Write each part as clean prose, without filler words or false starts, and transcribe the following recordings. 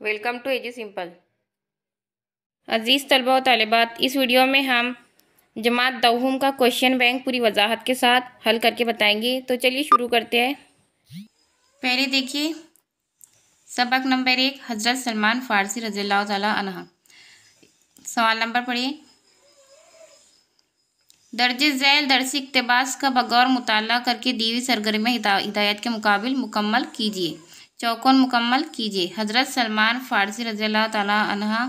Welcome to AG simple. अजीज़ तलबा व तालिबात, इस वीडियो में हम जमात दहुम का क्वेश्चन बैंक पूरी वजाहत के साथ हल करके बताएंगे। तो चलिए शुरू करते हैं। पहले देखिए सबक नंबर 1, हज़रत सलमान फ़ारसी रज़ियल्लाहु ताला अन्हा। सवाल नंबर पढ़िए। दर्जे झैल दरसी इक़्तिबास का बगौर मुताला करके दी हुई सरगर्मियाँ हिदायत के मुकाबिल मुकम्मल कीजिए। चौकोन मुकम्मल कीजिए। हज़रत सलमान फ़ारसी रज़ियल्लाहु ताला अन्हा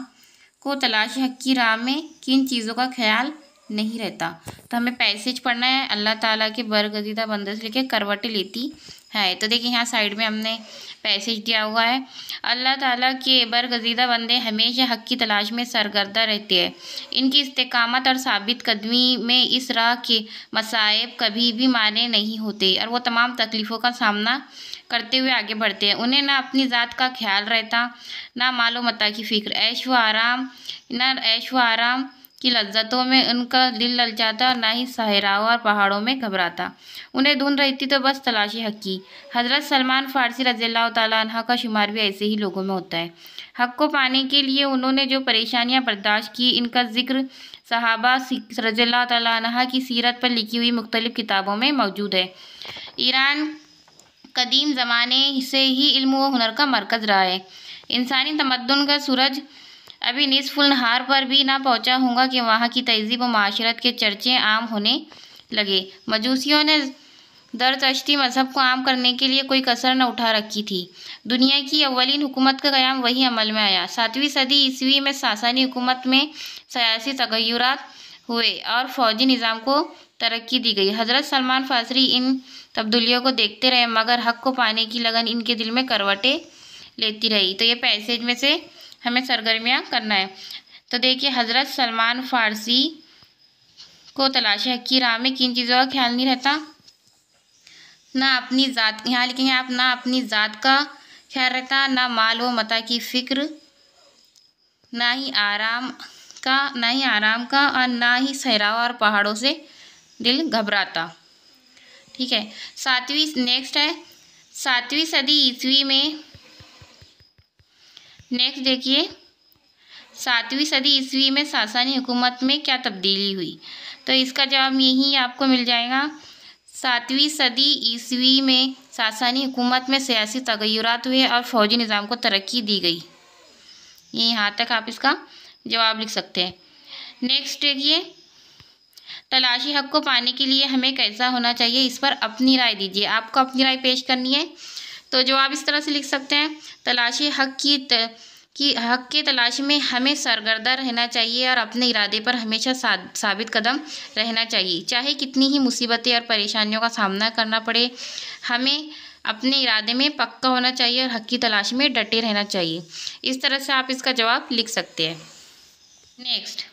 को तलाश हक़ की राह में किन चीज़ों का ख्याल नहीं रहता। तो हमें पैसेज पढ़ना है। अल्लाह ताला के बरगज़ीदा बंदे से लेकर करवटें लेती है। तो देखिए यहाँ साइड में हमने पैसेज दिया हुआ है। अल्लाह ताला के बरगज़ीदा बंदे हमेशा हक़ की तलाश में सरगर्दा रहते हैं। इनकी इस्तिकामत और साबित कदमी में इस राह के मसाइब कभी भी माने नहीं होते और वो तमाम तकलीफ़ों का सामना करते हुए आगे बढ़ते हैं। उन्हें ना अपनी ज़ात का ख्याल रहता, ना मालो मता की फ़िक्र, ऐश व आराम की लज्जतों में उनका दिल ललचाता, ना ही सहराओं और पहाड़ों में घबराता। उन्हें धुन रहती तो बस तलाशी हक़ की। हज़रत सलमान फ़ारसी रज़ियल्लाहु ताला अन्हा का शुमार भी ऐसे ही लोगों में होता है। हक़ को पाने के लिए उन्होंने जो परेशानियाँ बर्दाश्त की, इनका ज़िक्र सहाबा रज़ियल्लाहु ताला अन्हा की सीरत पर लिखी हुई मुख्तलिफ़ किताबों में मौजूद है। ईरान कदीम ज़माने से ही इल्म व हुनर का मरकज़ रहा है। इंसानी तमद्दुन का सूरज अभी निस्फ़ुल नहार पर भी ना पहुँचा होगा कि वहाँ की तहज़ीब व माशरत के चर्चे आम होने लगे। मजूसियों ने दरचश्ती मज़हब को आम करने के लिए कोई कसर न उठा रखी थी। दुनिया की अव्वलीन हुकूमत का क़याम वही अमल में आया। 7वीं सदी ईस्वी में सासानी हुकूमत में सियासी तग़य्युरात हुए और फ़ौजी निज़ाम को तरक्की दी गई। हज़रत सलमान फ़ारसी इन तब्दीलियों को देखते रहे, मगर हक़ को पाने की लगन इनके दिल में करवटें लेती रही। तो ये पैसेज में से हमें सरगर्मियाँ करना है। तो देखिए, हज़रत सलमान फ़ारसी को तलाश हक़ की राह में किन चीज़ों का ख्याल नहीं रहता। ना अपनी ज़ात, यहाँ लिखेंगे आप, ना अपनी ज़ात का ख्याल रहता, ना माल व मता की फ़िक्र, ना ही आराम का और ना ही सहराओं और पहाड़ों से दिल घबराता। ठीक है। 7वीं सदी ईस्वी में, नेक्स्ट देखिए, 7वीं सदी ईस्वी में सासानी हुकूमत में क्या तब्दीली हुई। तो इसका जवाब यही आपको मिल जाएगा। 7वीं सदी ईस्वी में सासानी हुकूमत में सियासी तग़य्युरात हुए और फ़ौजी निज़ाम को तरक्की दी गई। ये यहाँ तक आप इसका जवाब लिख सकते हैं। नेक्स्ट देखिए, तलाशी हक़ को पाने के लिए हमें कैसा होना चाहिए, इस पर अपनी राय दीजिए। आपको अपनी राय पेश करनी है। तो जवाब इस तरह से लिख सकते हैं। तलाशी हक़ हक़ की तलाश में हमें सरगर्दा रहना चाहिए और अपने इरादे पर हमेशा साबित कदम रहना चाहिए। चाहे कितनी ही मुसीबतें और परेशानियों का सामना करना पड़े, हमें अपने इरादे में पक्का होना चाहिए और हक़ की तलाश में डटे रहना चाहिए। इस तरह से आप इसका जवाब लिख सकते हैं। नेक्स्ट,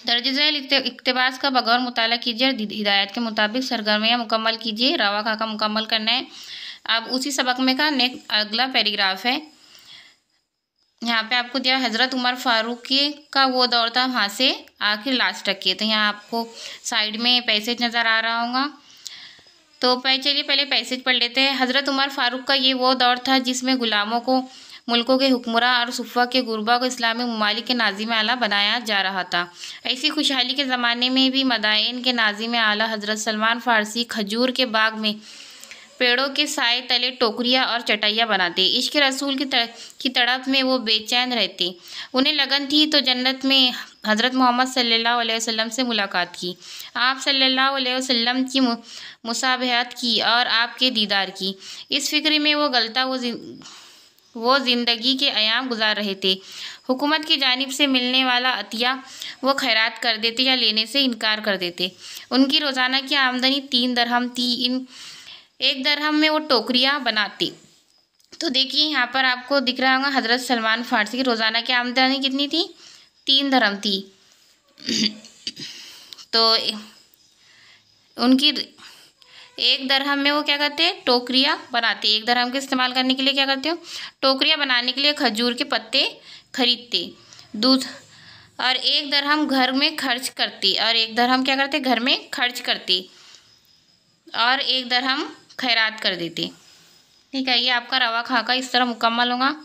दर्जे झैल इक़्तिबास का बगौर मुताला कीजिए और हिदायत के मुताबिक सरगर्मियाँ मुकम्मल कीजिए। रवा खाका मुकम्मल करना है। अब उसी सबक में का नेक्स्ट अगला पैराग्राफ है। यहाँ पे आपको दिया हज़रत उमर फ़ारूक का वो दौर था वहाँ से आखिर लास्ट तक के। तो यहाँ आपको साइड में पैसेज नज़र आ रहा होगा। तो चलिए पहले पैसेज पढ़ लेते हैं। हज़रत उमर फ़ारूक का ये वो दौर था जिसमें ग़ुलामों को मुल्कों के हुक्मरान और सुफ़्फ़ा के गुरबा को इस्लामी ममालिक के नाज़िम आला बनाया जा रहा था। ऐसी खुशहाली के ज़माने में भी मदाइन के नाज़िम आला हज़रत सलमान फ़ारसी खजूर के बाग में पेड़ों के साए तले टोकरियाँ और चटाइयाँ बनाते। इश्क़ रसूल की तड़प में वो बेचैन रहते। उन्हें लगन थी तो जन्नत में हज़रत मोहम्मद सल्लल्लाहु अलैहि वसल्लम से मुलाकात की, आप सल्लल्लाहु अलैहि वसल्लम की मुसाबहत की और आपके दीदार की। इस फ़िक्र में वो गलता वो ज़िंदगी के अयाम गुजार रहे थे। हुकूमत की जानिब से मिलने वाला अतिया वो खैरात कर देते या लेने से इनकार कर देते। उनकी रोज़ाना की आमदनी 3 दरहम थी। इन 1 दरहम में वो टोकरियाँ बनाते। तो देखिए यहाँ पर आपको दिख रहा होगा हज़रत सलमान फ़ारसी की रोज़ाना की आमदनी कितनी थी, 3 दरहम थी। तो उनकी 1 दरहम में वो क्या करते हैं, टोकरियाँ बनाते। 1 दरहम के इस्तेमाल करने के लिए क्या करते हो, टोकरियाँ बनाने के लिए खजूर के पत्ते खरीदते। दूध और 1 दरहम घर में खर्च करती और 1 दरहम क्या करते, घर में खर्च करती और 1 दरहम खैरात कर देते। ठीक है, ये आपका रवा खाका इस तरह मुकम्मल होगा।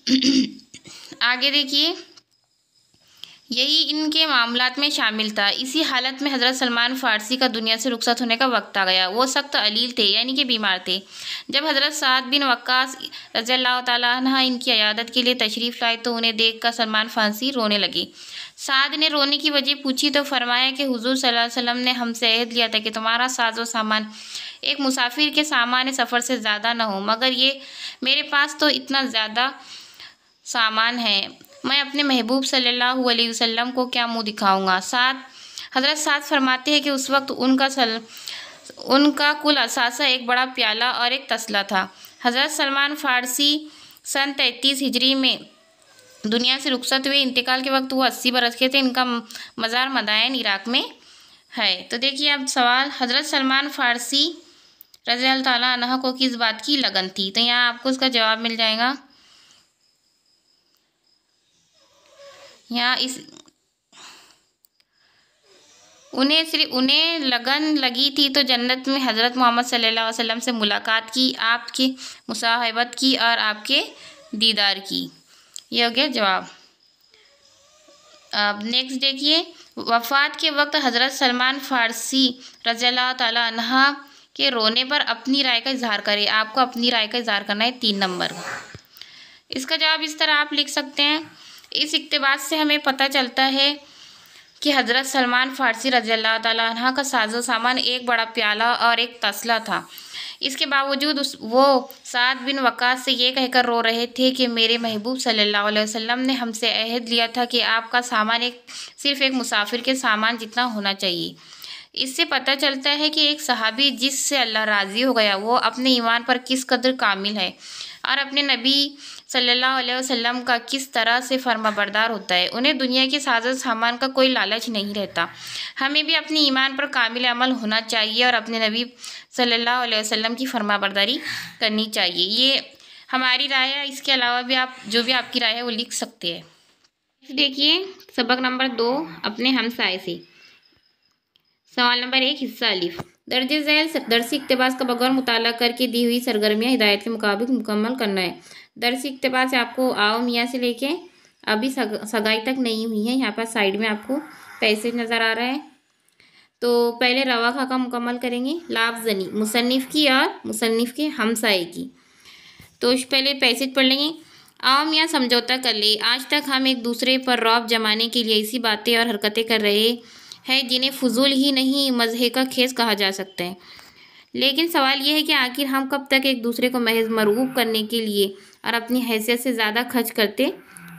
आगे देखिए, यही इनके मामलात में शामिल था। इसी हालत में हज़रत सलमान फ़ारसी का दुनिया से रुखसत होने का वक्त आ गया। वो सख्त अलील थे, यानी कि बीमार थे। जब हज़रत साद बिन वक्कास रज़ियल्लाहु ताला अन्हा इनकी अयादत के लिए तशरीफ़ लाए तो उन्हें देखकर सलमान फ़ारसी रोने लगे। साद ने रोने की वजह पूछी तो फरमाया कि हुज़ूर सल्लल्लाहु अलैहि वसल्लम ने हमसे अहद लिया था कि तुम्हारा साजो सामान एक मुसाफिर के सामान सफ़र से ज़्यादा न हो, मगर ये मेरे पास तो इतना ज़्यादा सामान है, मैं अपने महबूब सल्लल्लाहु अलैहि वसल्लम को क्या मुंह दिखाऊंगा। हज़रत साद फरमाते हैं कि उस वक्त उनका कुल असासा एक बड़ा प्याला और एक तसला था। हज़रत सलमान फ़ारसी सन 33 हिजरी में दुनिया से रुखसत हुए। इंतकाल के वक्त वो 80 बरस के थे। इनका मज़ार मदायन इराक़ में है। तो देखिए अब सवाल, हज़रत सलमान फ़ारसी रज़ियल्लाहु ताला अन्हु को किस बात की लगन थी? तो यहाँ आपको उसका जवाब मिल जाएगा। यहाँ उन्हें लगन लगी थी तो जन्नत में हज़रत मोहम्मद सल्लल्लाहु अलैहि वसल्लम से मुलाकात की, आपकी मुसाहबत की और आपके दीदार की। ये हो गया जवाब। अब नेक्स्ट देखिए, वफ़ात के वक्त हज़रत सलमान फ़ारसी रज़ियल्लाहु ताला अन्हा के रोने पर अपनी राय का इजहार करें। आपको अपनी राय का इजहार करना है 3 नंबर। इसका जवाब इस तरह आप लिख सकते हैं। इस इक़्तिबास से हमें पता चलता है कि हज़रत सलमान फ़ारसी रज़ियल्लाहु ताला अन्हा का साजो सामान एक बड़ा प्याला और एक तसला था। इसके बावजूद वो साद बिन वक़ास से ये कहकर रो रहे थे कि मेरे महबूब सल्लल्लाहु अलैहि वसल्लम ने हमसे अहद लिया था कि आपका सामान सिर्फ़ एक मुसाफिर के सामान जितना होना चाहिए। इससे पता चलता है कि एक सहाबी जिससे अल्लाह राज़ी हो गया वो अपने ईमान पर किस कदर कामिल है और अपने नबी सल्लल्लाहु अलैहि वसल्लम का किस तरह से फर्माबरदार होता है। उन्हें दुनिया के साजो सामान का कोई लालच नहीं रहता। हमें भी अपने ईमान पर कामिल अमल होना चाहिए और अपने नबी सल्लल्लाहु अलैहि वसल्लम की फर्माबरदारी करनी चाहिए। ये हमारी राय है। इसके अलावा भी आप जो भी आपकी राय है वो लिख सकते हैं। देखिए सबक नंबर 2 अपने हमसाए से। सवाल नंबर 1 हिस्सा अलिफ। दर्जे झैल दरसी इक़्तिबास का बगौर मुताला करके दी हुई सरगर्मियाँ हिदायत के मुताबिक मुकम्मल करना है। दरसी इक़्तिबास आपको आओ मियाँ से लेके अभी सगाई तक नहीं हुई है। यहाँ पर साइड में आपको पैसेज नज़र आ रहा है। तो पहले रवा खा का मुकम्मल करेंगे। लाफ़ज़नी मुसन्निफ़ की और मुसन्निफ़ के हमसाए की। तो पहले पैसेज पढ़ लेंगे। आओ मियाँ समझौता कर ले, आज तक हम एक दूसरे पर रौब जमाने के लिए ऐसी बातें और हरकतें कर रहे हैं जिन्हें फजूल ही नहीं मज़हे का खेस कहा जा सकता है। लेकिन सवाल यह है कि आखिर हम कब तक एक दूसरे को महज मरगूब करने के लिए और अपनी हैसियत से ज़्यादा खर्च करते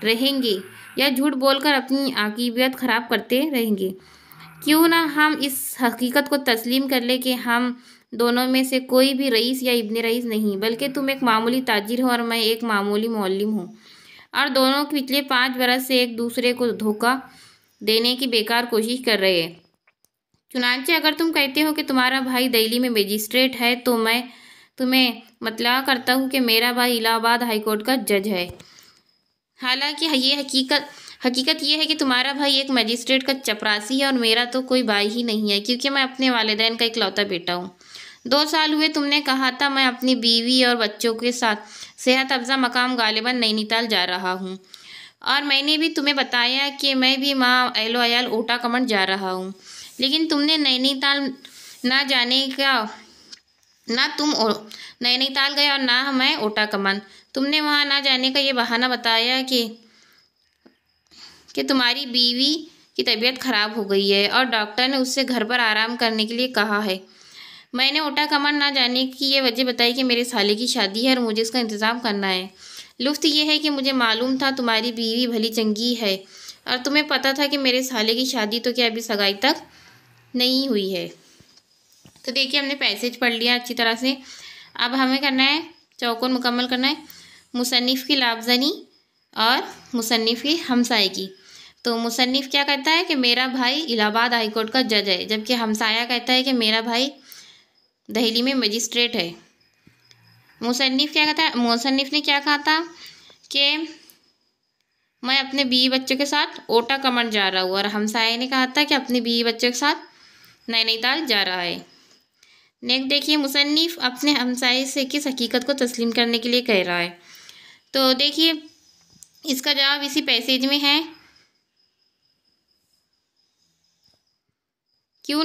रहेंगे या झूठ बोलकर अपनी आकीबियत ख़राब करते रहेंगे। क्यों ना हम इस हकीकत को तस्लीम कर ले कि हम दोनों में से कोई भी रईस या इब्ने रईस नहीं, बल्कि तुम एक मामूली ताजिर हो और मैं एक मामूली मुअल्लिम हूँ और दोनों पिछले 5 बरस से एक दूसरे को धोखा देने की बेकार कोशिश कर रहे हैं। चुनांचे अगर तुम कहते हो कि तुम्हारा भाई दिल्ली में मजिस्ट्रेट है तो मैं तुम्हें मतला करता हूँ कि मेरा भाई इलाहाबाद हाईकोर्ट का जज है। हालांकि ये हकीकत ये है कि तुम्हारा भाई एक मजिस्ट्रेट का चपरासी है और मेरा तो कोई भाई ही नहीं है, क्योंकि मैं अपने वालिदैन का इकलौता बेटा हूँ। 2 साल हुए तुमने कहा था मैं अपनी बीवी और बच्चों के साथ सेहत अफ़ज़ा मकाम गालिबन नैनीताल जा रहा हूँ और मैंने भी तुम्हें बताया कि मैं भी माँ अहलो अयाल ओटा कमंड जा रहा हूँ। लेकिन तुमने नैनीताल ना जाने का, ना तुम नैनीताल गए और ना मैं ओटा कमंड। तुमने वहाँ ना जाने का ये बहाना बताया कि तुम्हारी बीवी की तबीयत ख़राब हो गई है और डॉक्टर ने उससे घर पर आराम करने के लिए कहा है। मैंने ओटा कमंड ना जाने की ये वजह बताई कि मेरे साले की शादी है और मुझे इसका इंतज़ाम करना है। लुफ्त ये है कि मुझे मालूम था तुम्हारी बीवी भली चंगी है और तुम्हें पता था कि मेरे साले की शादी तो क्या अभी सगाई तक नहीं हुई है। तो देखिए हमने पैसेज पढ़ लिया अच्छी तरह से। अब हमें करना है चौकोन मुकम्मल करना है। मुसन्निफ़ की लाफ़ज़नी और मुसन्निफ़ की हमसाए की। तो मुसन्निफ़ क्या कहता है कि मेरा भाई इलाहाबाद हाईकोर्ट का जज है, जबकि हमसाया कहता है कि मेरा भाई दिल्ली में मजिस्ट्रेट है। मुसन्निफ़ क्या कहता है, मुसन्निफ़ ने क्या कहा था कि मैं अपने बीवी बच्चों के साथ ओटा कमंड जा रहा हूँ और हमसाया ने कहा था कि अपने बीवी बच्चों के साथ नैनीताल जा रहा है। नेक्स्ट देखिए मुसन्निफ़ अपने हमसाये से किस हकीकत को तस्लीम करने के लिए कह रहा है। तो देखिए इसका जवाब इसी पैसेज में है। क्यों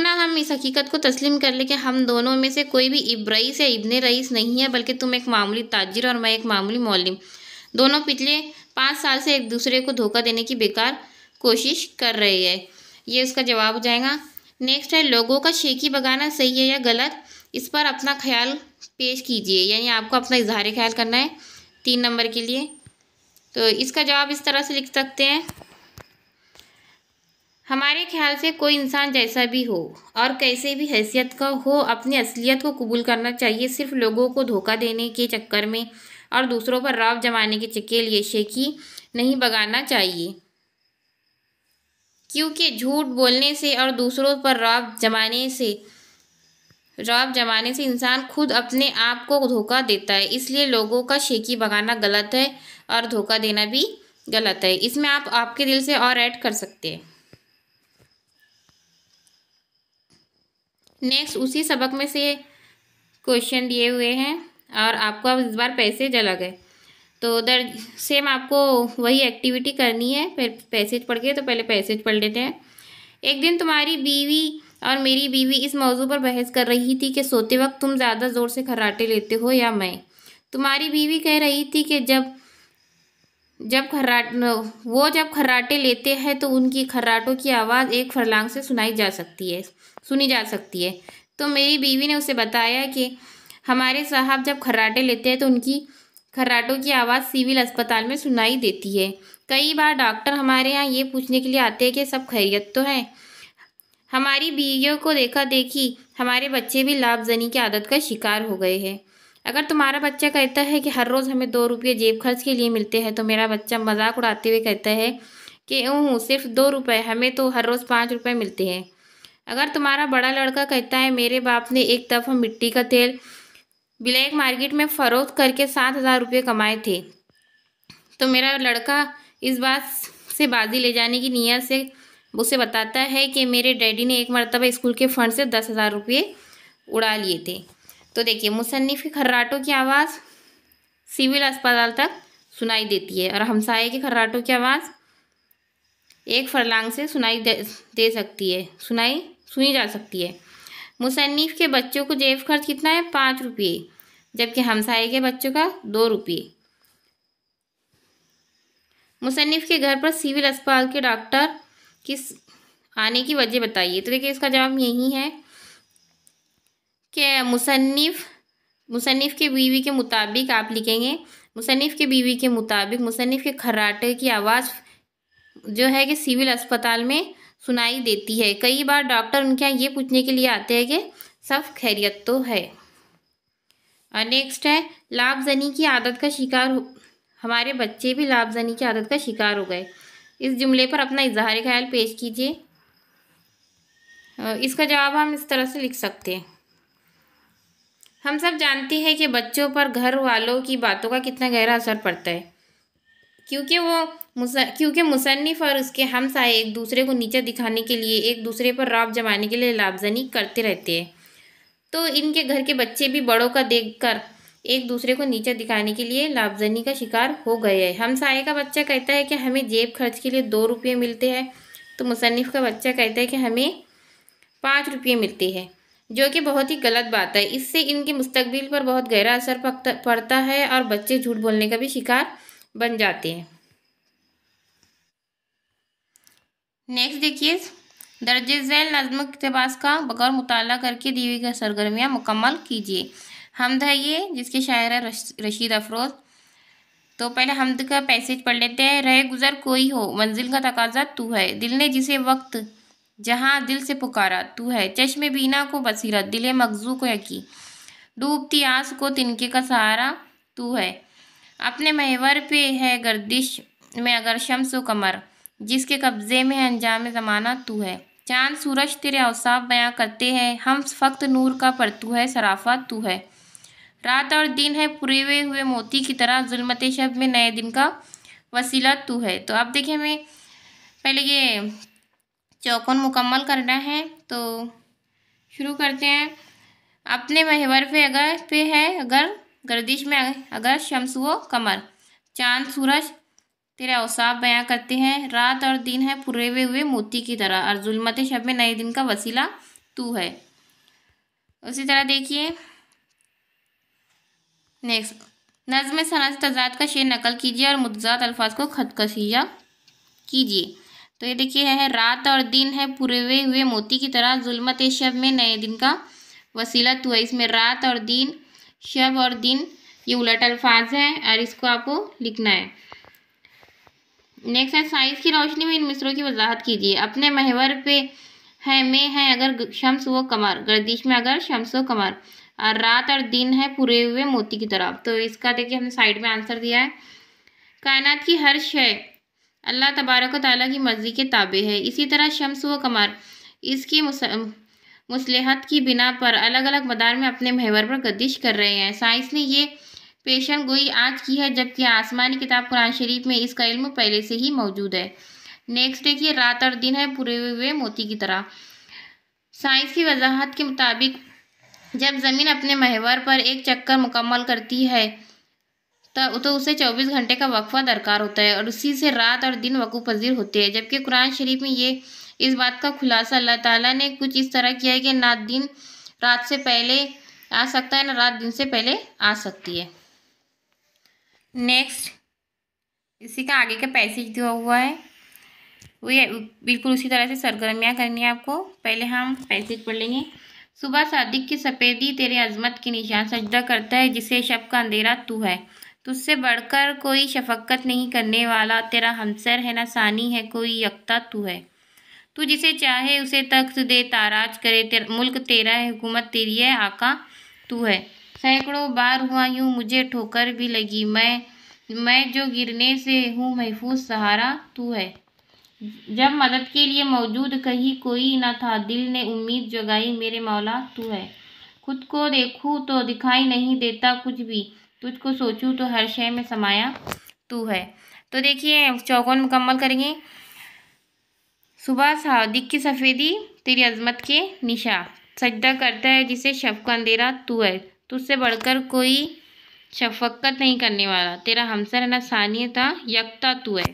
ना हम इस हकीकत को तस्लीम कर ले कि हम दोनों में से कोई भी रईस या इब्ने रईस नहीं है, बल्कि तुम एक मामूली ताजिर और मैं एक मामूली मौलिम। दोनों पिछले 5 साल से एक दूसरे को धोखा देने की बेकार कोशिश कर रहे हैं। ये उसका जवाब हो जाएगा। नेक्स्ट है, लोगों का शेखी बगाना सही है या गलत, इस पर अपना ख्याल पेश कीजिए। यानी आपको अपना इजहार ख्याल करना है 3 नंबर के लिए। तो इसका जवाब इस तरह से लिख सकते हैं, हमारे ख्याल से कोई इंसान जैसा भी हो और कैसे भी हैसियत का हो, अपनी असलियत को कबूल करना चाहिए। सिर्फ लोगों को धोखा देने के चक्कर में और दूसरों पर रौब जमाने के लिए शेखी नहीं बगाना चाहिए, क्योंकि झूठ बोलने से और दूसरों पर रौब जमाने से इंसान खुद अपने आप को धोखा देता है। इसलिए लोगों का शेखी बगाना गलत है और धोखा देना भी गलत है। इसमें आप आपके दिल से और ऐड कर सकते हैं। नेक्स्ट उसी सबक में से क्वेश्चन दिए हुए हैं और आपको अब इस बार पैसेज अलग है। तो उधर सेम आपको वही एक्टिविटी करनी है। फिर पैसेज पढ़ के, तो पहले पैसेज पढ़ लेते हैं। एक दिन तुम्हारी बीवी और मेरी बीवी इस मौजू पर बहस कर रही थी कि सोते वक्त तुम ज़्यादा ज़ोर से खर्राटे लेते हो या मैं। तुम्हारी बीवी कह रही थी कि जब खर्राटे लेते हैं तो उनकी खर्राटों की आवाज़ एक फरलांग से सुनी जा सकती है। तो मेरी बीवी ने उसे बताया कि हमारे साहब जब खर्राटे लेते हैं तो उनकी खर्राटों की आवाज़ सिविल अस्पताल में सुनाई देती है। कई बार डॉक्टर हमारे यहाँ ये पूछने के लिए आते हैं कि सब खैरियत तो है। हमारी बीवियों को देखा देखी हमारे बच्चे भी लाभजनी की आदत का शिकार हो गए हैं। अगर तुम्हारा बच्चा कहता है कि हर रोज़ हमें 2 रुपये जेब खर्च के लिए मिलते हैं, तो मेरा बच्चा मजाक उड़ाते हुए कहता है कि सिर्फ 2 रुपये, हमें तो हर रोज़ 5 रुपये मिलते हैं। अगर तुम्हारा बड़ा लड़का कहता है मेरे बाप ने एक दफ़ा मिट्टी का तेल ब्लैक मार्केट में फ़रोख्त करके 7,000 रुपये कमाए थे, तो मेरा लड़का इस बात से बाजी ले जाने की नीयत से उसे बताता है कि मेरे डैडी ने एक मरतबा स्कूल के फंड से 10,000 रुपये उड़ा लिए थे। तो देखिए, मुसन्निफ़ की खर्राटों की आवाज़ सिविल अस्पताल तक सुनाई देती है और हमसाये की खर्राटों की आवाज़ एक फरलांग से सुनी जा सकती है। मुसन्निफ़ के बच्चों को जेब खर्च कितना है? 5 रुपये, जबकि हमसाये के बच्चों का 2 रुपये। मुसन्निफ़ के घर पर सिविल अस्पताल के डॉक्टर आने की वजह बताइए। तो देखिए, इसका जवाब यही है कि मुसन्निफ़ के बीवी के मुताबिक आप लिखेंगे, मुसन्निफ़ के बीवी के मुताबिक मुसन्निफ़ के खर्राटे की आवाज़ जो है कि सिविल अस्पताल में सुनाई देती है। कई बार डॉक्टर उनके यहाँ ये पूछने के लिए आते हैं कि सब खैरियत तो है। और नेक्स्ट है, लाभजनी की आदत का शिकार हमारे बच्चे भी लाभजनी की आदत का शिकार हो गए। इस जुमले पर अपना इजहार ख्याल पेश कीजिए। इसका जवाब हम इस तरह से लिख सकते हैं, हम सब जानते हैं कि बच्चों पर घर वालों की बातों का कितना गहरा असर पड़ता है, क्योंकि मुसन्निफ़ और उसके हमसाये एक दूसरे को नीचा दिखाने के लिए, एक दूसरे पर रौब जमाने के लिए लाभजनी करते रहते हैं। तो इनके घर के बच्चे भी बड़ों का देखकर एक दूसरे को नीचा दिखाने के लिए लाभजनी का शिकार हो गए हैं। हमसाये का बच्चा कहता है कि हमें जेब खर्च के लिए 2 रुपये मिलते हैं, तो मुसन्निफ़ का बच्चा कहता है कि हमें 5 रुपये मिलते हैं, जो कि बहुत ही गलत बात है। इससे इनके मुस्तकबिल पर बहुत गहरा असर पड़ता है और बच्चे झूठ बोलने का भी शिकार बन जाते हैं। नेक्स्ट देखिए, दर्जे झैल नज़्म इक़्तिबास का बगैर मुताला करके दी हुई सरगर्मियाँ मुकम्मल कीजिए। हमद है ये, जिसके शायर है रशीद अफरोज़। तो पहले हमद का पैसेज पढ़ लेते हैं। रहे गुज़र कोई हो, मंजिल का तकाजा तू है, दिल ने जिसे वक्त जहाँ दिल से पुकारा तू है, चश्मे बीना को बसीरत, दिले मगजू को यकी, डूबती आस को तिनके का सहारा तू है, अपने महवर पे है गर्दिश में अगर शम्स व कमर, जिसके कब्ज़े में है अंजाम ज़माना तू है, चाँद सूरज तेरे औसाफ बयां करते हैं, हम फ़क्त नूर का परतू है, सराफा तू है, रात और दिन है पुरे हुए मोती की तरह, ज़ुल्मत शब में नए दिन का वसीला तू है। तो अब देखिए, हमें पहले ये चौकोन मुकम्मल करना है, तो शुरू करते हैं। अपने महवर पे अगर गर्दिश में अगर शम्स व कमर, चांद सूरज तेरे औसाफ बयां करते हैं, रात और दिन है पुरेवे हुए मोती की तरह, और जुल्मत शब में नए दिन का वसीला तू है। उसी तरह देखिए नेक्स्ट, नज़्म सना से तज़ाद का शेर नकल कीजिए और मुतज़ाद अल्फाज को खतकशिया कीजिए। तो ये देखिए है रात और दिन है पुरवे हुए मोती की तरह, जुल्मत शब में नए दिन का वसीला तू है। इसमें रात और दिन, शब और दिन ये उलट अल्फाज हैं और इसको आपको लिखना है। नेक्स्ट है साइंस की रोशनी में इन मिसरों की वजाहत कीजिए। अपने महवर पे है में है अगर शम्स व कमर, गर्दिश में अगर शम्स व कमर, और रात और दिन है पूरे हुए मोती की तरह। तो इसका देखिए हमने साइड में आंसर दिया है। कायनात की हर शय अल्लाह तबारक व तआला की मर्जी के ताबे है। इसी तरह शम्स व कमर इसकी मुसलहत की बिना पर अलग अलग मदार में अपने महवर पर गर्दिश कर रहे हैं। साइंस ने ये पेशन गोई आज की है, जबकि आसमानी किताब कुरान शरीफ में इसका इल्म पहले से ही मौजूद है। नेक्स्ट देखिए रात और दिन है पूरे हुए मोती की तरह। साइंस की वजाहत के मुताबिक जब ज़मीन अपने महवर पर एक चक्कर मुकम्मल करती है तो उसे 24 घंटे का वक्फा दरकार होता है और उसी से रात और दिन वकूफ़ पजीर होते हैं। जबकि कुरान शरीफ में ये इस बात का खुलासा अल्लाह ताला ने कुछ इस तरह किया है कि ना दिन रात से पहले आ सकता है, ना रात दिन से पहले आ सकती है। नेक्स्ट इसी का आगे का पैसेज दिया हुआ है, वो ये बिल्कुल उसी तरह से सरगर्मियाँ करनी है आपको। पहले हम पैसेज पढ़ लेंगे। सुबह सादिक की सफ़ेदी तेरे अजमत के निशान, सजदा करता है जिसे शब का अंधेरा तू है। तुझसे बढ़कर कोई शफकत नहीं करने वाला, तेरा हमसर है ना सानी है कोई, यकता तू है। तू जिसे चाहे उसे तख्त दे ताराज करे, मुल्क तेरा है हुकूमत तेरी है आका तू है। सैकड़ों बार हुआ यूँ मुझे ठोकर भी लगी, मैं जो गिरने से हूँ महफूज सहारा तू है। जब मदद के लिए मौजूद कहीं कोई न था, दिल ने उम्मीद जगाई मेरे मौला तू है। खुद को देखूँ तो दिखाई नहीं देता कुछ भी, तुझको सोचूं तो हर शय में समाया तू है। तो देखिए चौकोन मुकम्मल करेंगे। सुबह सादिक की सफ़ेदी तेरी अजमत के निशा, सजदा करता है जिसे शब का अंधेरा तू है। तुझसे बढ़कर कोई शफकत नहीं करने वाला, तेरा हमसर न सानियता यकता तू है।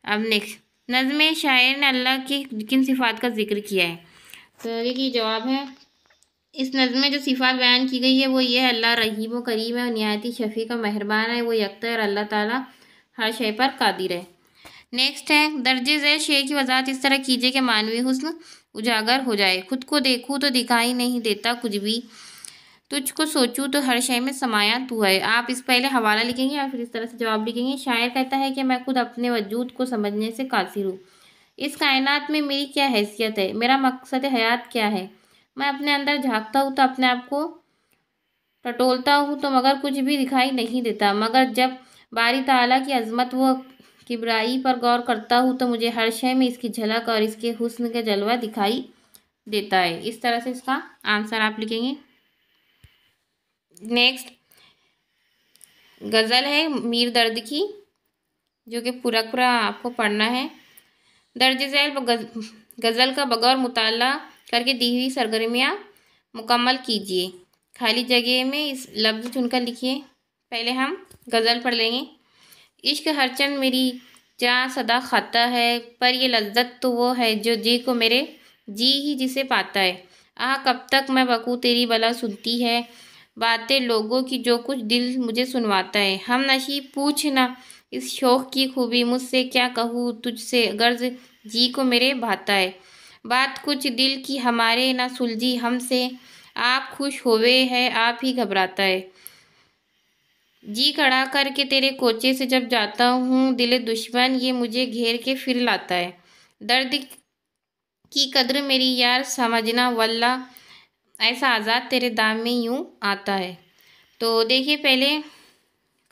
अब नेक्स्ट, नज़्म शायर ने अल्लाह की किन सिफ़ात का जिक्र किया है। तो देखिए जवाब है, इस नज़्म में जो सिफ़ात बयान की गई है वो ये है, अल्लाह रहीम व करीम है, निहायती शफ़ीक व मेहरबान है, वो यकता है और अल्लाह ताला हर शय पर कादिर है। नेक्स्ट है, दर्जे ज़ैल शेर की वजाहत इस तरह कीजिए कि मानवी हुस्न उजागर हो जाए। खुद को देखूँ तो दिखाई नहीं देता कुछ भी, तुझको सोचूं तो हर शय में समाया तू है। आप इस पहले हवाला लिखेंगे या फिर इस तरह से जवाब लिखेंगे। शायर कहता है कि मैं खुद अपने वजूद को समझने से कासिर हूँ। इस कायनात में मेरी क्या हैसियत है, मेरा मकसद हयात क्या है। मैं अपने अंदर झांकता हूँ तो अपने आप को टटोलता हूँ तो मगर कुछ भी दिखाई नहीं देता, मगर जब बारी ताला की अजमत व किबराई पर गौर करता हूँ तो मुझे हर शय में इसकी झलक और इसके हुस्न का जलवा दिखाई देता है। इस तरह से इसका आंसर आप लिखेंगे। नेक्स्ट गज़ल है मीर दर्द की, जो कि पूरा आपको पढ़ना है। दर्ज झैल गज़ल का बगौर मुताला करके दी हुई सरगर्मियाँ मुकम्मल कीजिए। खाली जगह में इस लफ्ज़ चुनकर लिखिए। पहले हम गज़ल पढ़ लेंगे। इश्क हरचंद मेरी जहाँ सदा खाता है, पर ये लज्जत तो वो है जो जी को मेरे जी ही जिसे पाता है। आह कब तक मैं बकूँ तेरी बला सुनती है, बातें लोगों की जो कुछ दिल मुझे सुनवाता है। हम नशीब पूछना इस शौक़ की खूबी, मुझसे क्या कहूँ तुझसे गर्ज जी को मेरे भाता है। बात कुछ दिल की हमारे ना सुलझी हमसे, आप खुश होवे है आप ही घबराता है। जी खड़ा करके तेरे कोचे से जब जाता हूँ, दिले दुश्मन ये मुझे घेर के फिर लाता है। दर्द की कद्र मेरी यार समझना वल्ला, ऐसा आज़ाद तेरे दाम में यूँ आता है। तो देखिए पहले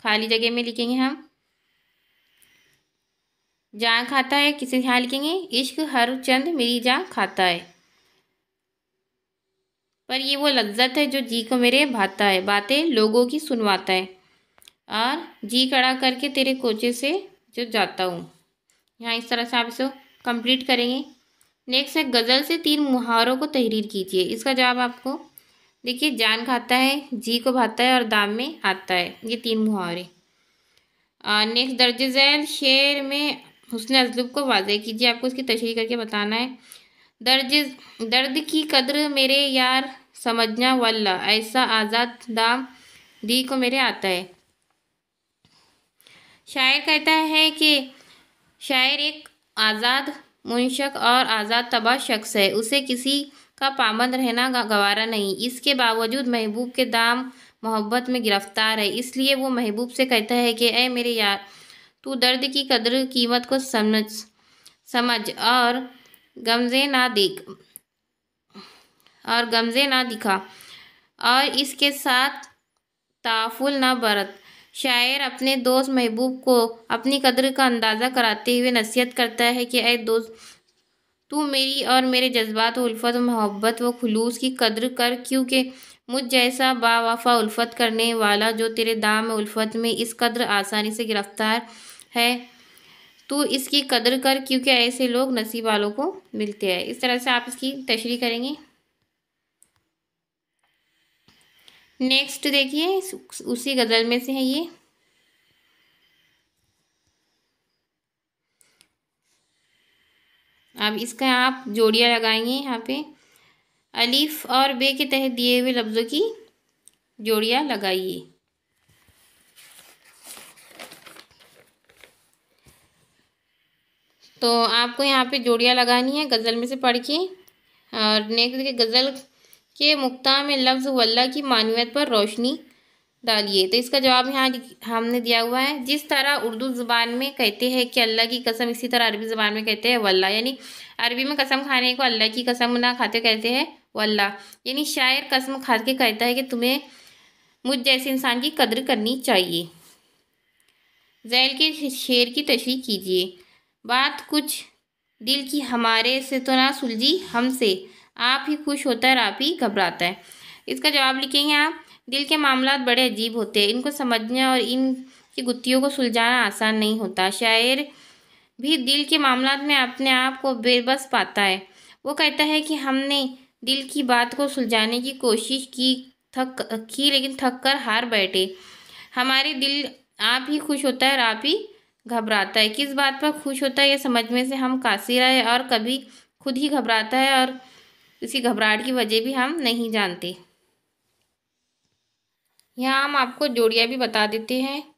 खाली जगह में लिखेंगे हम, जहाँ खाता है किसे यहाँ लिखेंगे, इश्क हर चंद मेरी जहाँ खाता है, पर ये वो लज्जत है जो जी को मेरे भाता है, बातें लोगों की सुनवाता है, और जी खड़ा करके तेरे कोचे से जो जाता हूँ। यहाँ इस तरह से आप इसे कंप्लीट करेंगे। नेक्स्ट है, गज़ल से 3 मुहावरों को तहरीर कीजिए। इसका जवाब आपको देखिए, जान खाता है, जी को भाता है और दाम में आता है, ये 3 मुहावरे। नेक्स्ट, दर्ज झैल शेर में हुस्न अस्लूब को वाज़ेह कीजिए। आपको इसकी तशरीह करके बताना है। दर्द की कद्र मेरे यार समझना वल्ला, ऐसा आज़ाद दाम दी को मेरे आता है। शायर कहता है कि शायर एक आज़ाद मुंशक और आज़ाद तबा शख्स है, उसे किसी का पाबंद रहना गवारा नहीं। इसके बावजूद महबूब के दाम मोहब्बत में गिरफ्तार है, इसलिए वो महबूब से कहता है कि ऐ मेरे यार, तू दर्द की कद्र कीमत को समझ और गमज़े ना दिखा और इसके साथ ताफुल ना बरत। शायर अपने दोस्त महबूब को अपनी कद्र का अंदाज़ा कराते हुए नसीहत करता है कि ऐ दोस्त, तू मेरी और मेरे जज्बात व उल्फत व मोहब्बत व खुलूस की कद्र कर, क्योंकि मुझ जैसा बावफा उल्फत करने वाला जो तेरे दाम उल्फत में इस कद्र आसानी से गिरफ्तार है, तू इसकी कद्र कर, क्योंकि ऐसे लोग नसीब वालों को मिलते हैं। इस तरह से आप इसकी तशरीह करेंगे। नेक्स्ट देखिए, उसी गज़ल में से है ये। अब इसका आप जोड़ियाँ लगाएंगे। यहाँ पे अलिफ और बे के तहत दिए हुए लफ्ज़ों की जोड़ियाँ लगाइए। तो आपको यहाँ पे जोड़ियाँ लगानी है गज़ल में से पढ़ के। और नेक्स्ट देखिए, गज़ल के मुक्ता में लफ्ज़ वल्ला की मानवियत पर रोशनी डालिए। तो इसका जवाब यहाँ हमने दिया हुआ है। जिस तरह उर्दू ज़ुबान में कहते हैं कि अल्लाह की कसम, इसी तरह अरबी ज़ुबान में कहते हैं वल्ला, यानी अरबी में कसम खाने को अल्लाह की कसम ना खाते कहते हैं वल्ला। यानी शायर कसम खा के कहता है कि तुम्हें मुझ जैसे इंसान की कद्र करनी चाहिए। ज़ैल के शेर की तशरीह कीजिए। बात कुछ दिल की हमारे से तो ना सुलझी हमसे, आप ही खुश होता है और आप ही घबराता है। इसका जवाब लिखेंगे आप। दिल के मामलात बड़े अजीब होते हैं, इनको समझना और इनकी गुत्थियों को सुलझाना आसान नहीं होता। शायर भी दिल के मामलात में अपने आप को बेबस पाता है। वो कहता है कि हमने दिल की बात को सुलझाने की कोशिश की लेकिन थक कर हार बैठे। हमारे दिल आप ही खुश होता है और आप ही घबराता है। किस बात पर खुश होता है ये समझने से हम कासिर है, और कभी खुद ही घबराता है और इसी घबराहट की वजह भी हम नहीं जानते। यहाँ हम आपको जोड़ियाँ भी बता देते हैं।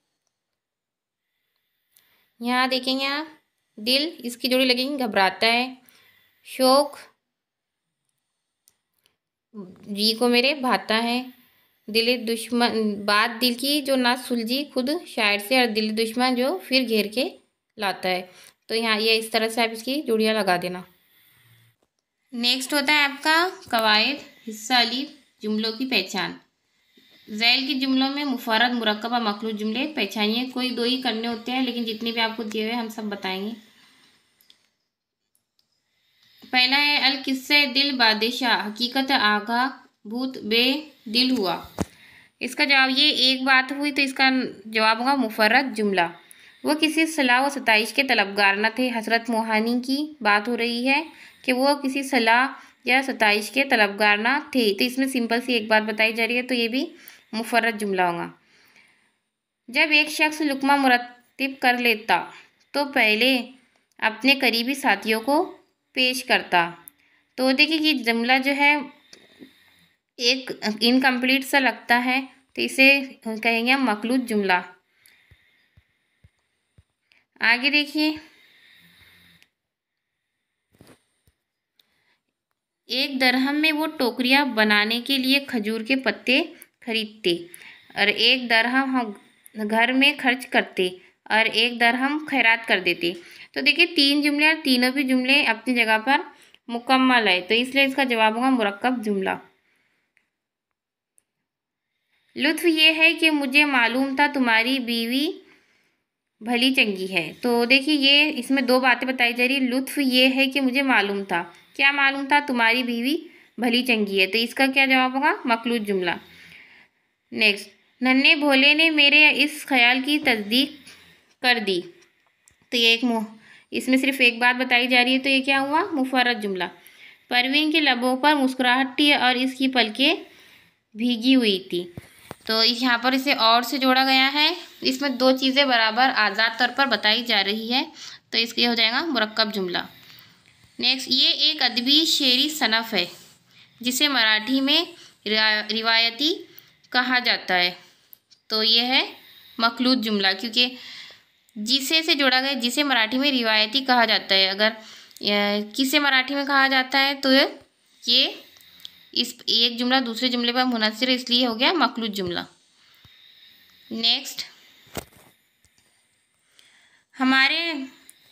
यहाँ देखेंगे आप, दिल, इसकी जोड़ी लगेंगी घबराता है। शौक, जी को मेरे भाता है। दिल दुश्मन, बात दिल की जो ना सुलझी खुद शायर से, और दिल दुश्मन जो फिर घेर के लाता है। तो यहाँ ये इस तरह से आप इसकी जोड़ियाँ लगा देना। नेक्स्ट होता है आपका कवायद, हिस्सा अलीफ, जुमलों की पहचान। ज़ैल के जुमलों में मुफरद, मुरक्कब और मखलूत जुमले पहचानिए। कोई दो ही करने होते हैं, लेकिन जितने भी आपको दिए हुए हम सब बताएंगे। पहला है अल किस्से दिल बादशाह, हकीकत आगा भूत बे दिल हुआ। इसका जवाब, ये एक बात हुई तो इसका जवाब होगा मुफरद जुमला। वो किसी सलाह व सताइश के तलबगार न थे। हसरत मोहानी की बात हो रही है कि वो किसी सलाह या सताइश के तलबगार ना थे, तो इसमें सिंपल सी एक बात बताई जा रही है, तो ये भी मुफरद जुमला होगा। जब एक शख्स लुकमा मुरत्तिब कर लेता तो पहले अपने करीबी साथियों को पेश करता। तो देखिए कि जुमला जो है एक इनकम्प्लीट सा लगता है, तो इसे कहेंगे हम मखलूत जुमला। आगे देखिए, एक दरहम में वो टोकरियाँ बनाने के लिए खजूर के पत्ते खरीदते, और एक दरहम हम घर में खर्च करते, और एक दरहम खैरात कर देते। तो देखिए तीन जुमले, और तीनों भी जुमले अपनी जगह पर मुकम्मल है, तो इसलिए इसका जवाब होगा मुरक्कब जुमला। लुत्फ़ ये है कि मुझे मालूम था तुम्हारी बीवी भली चंगी है। तो देखिए ये इसमें दो बातें बताई जा रही है। लुत्फ़ ये है कि मुझे मालूम था, क्या मालूम था? तुम्हारी बीवी भली चंगी है, तो इसका क्या जवाब होगा? मखलूत जुमला। नेक्स्ट, नन्हे भोले ने मेरे इस ख्याल की तस्दीक कर दी। तो ये इसमें सिर्फ एक बात बताई जा रही है, तो ये क्या हुआ? मुफर्रद जुमला। परवीन के लबों पर मुस्कुराहट थी और इसकी पलकें भीगी हुई थी। तो यहाँ पर इसे और से जोड़ा गया है। इसमें दो चीज़ें बराबर आज़ाद तौर पर बताई जा रही है, तो इसके हो जाएगा मुरक्कब जुमला। नेक्स्ट, ये एक अदबी शेरी सनफ़ है जिसे मराठी में रिवायती कहा जाता है, तो ये है मखलूत जुमला, क्योंकि जिसे से जोड़ा गया, जिसे मराठी में रिवायती कहा जाता है। अगर किसे मराठी में कहा जाता है तो ये इस एक जुमला दूसरे जुमले पर मुनस्सिर, इसलिए हो गया मखलूत जुमला। नेक्स्ट, हमारे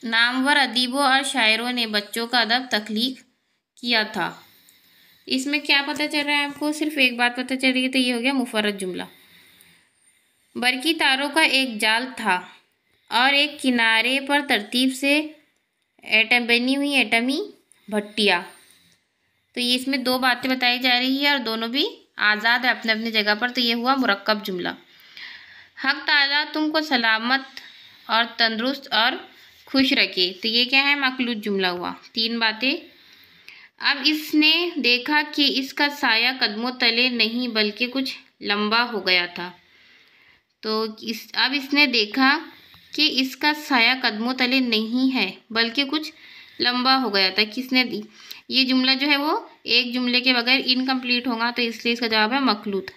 नामवर अदीबों और शायरों ने बच्चों का अदब तख्लीक किया था। इसमें क्या पता चल रहा है आपको? सिर्फ एक बात पता चल रही है, तो ये हो गया मुफर्रद जुमला। बरकी तारों का एक जाल था और एक किनारे पर तरतीब से बनी हुई एटमी भट्टियाँ। तो ये इसमें दो बातें बताई जा रही है और दोनों भी आज़ाद है अपने अपने जगह पर, तो ये हुआ मुरक्कब जुमला। हक ताला तुमको सलामत और तंदुरुस्त और खुश रखे, तो ये क्या है? मखलूत जुमला हुआ। तीन बातें। अब इसने देखा कि इसका साया कदमों तले नहीं बल्कि कुछ लंबा हो गया था, तो अब इसने देखा कि इसका साया कदमों तले नहीं है बल्कि कुछ लंबा हो गया था। किसने? ये जुमला जो है वो एक जुमले के बगैर इनकम्प्लीट होगा, तो इसलिए इसका जवाब है मखलूत।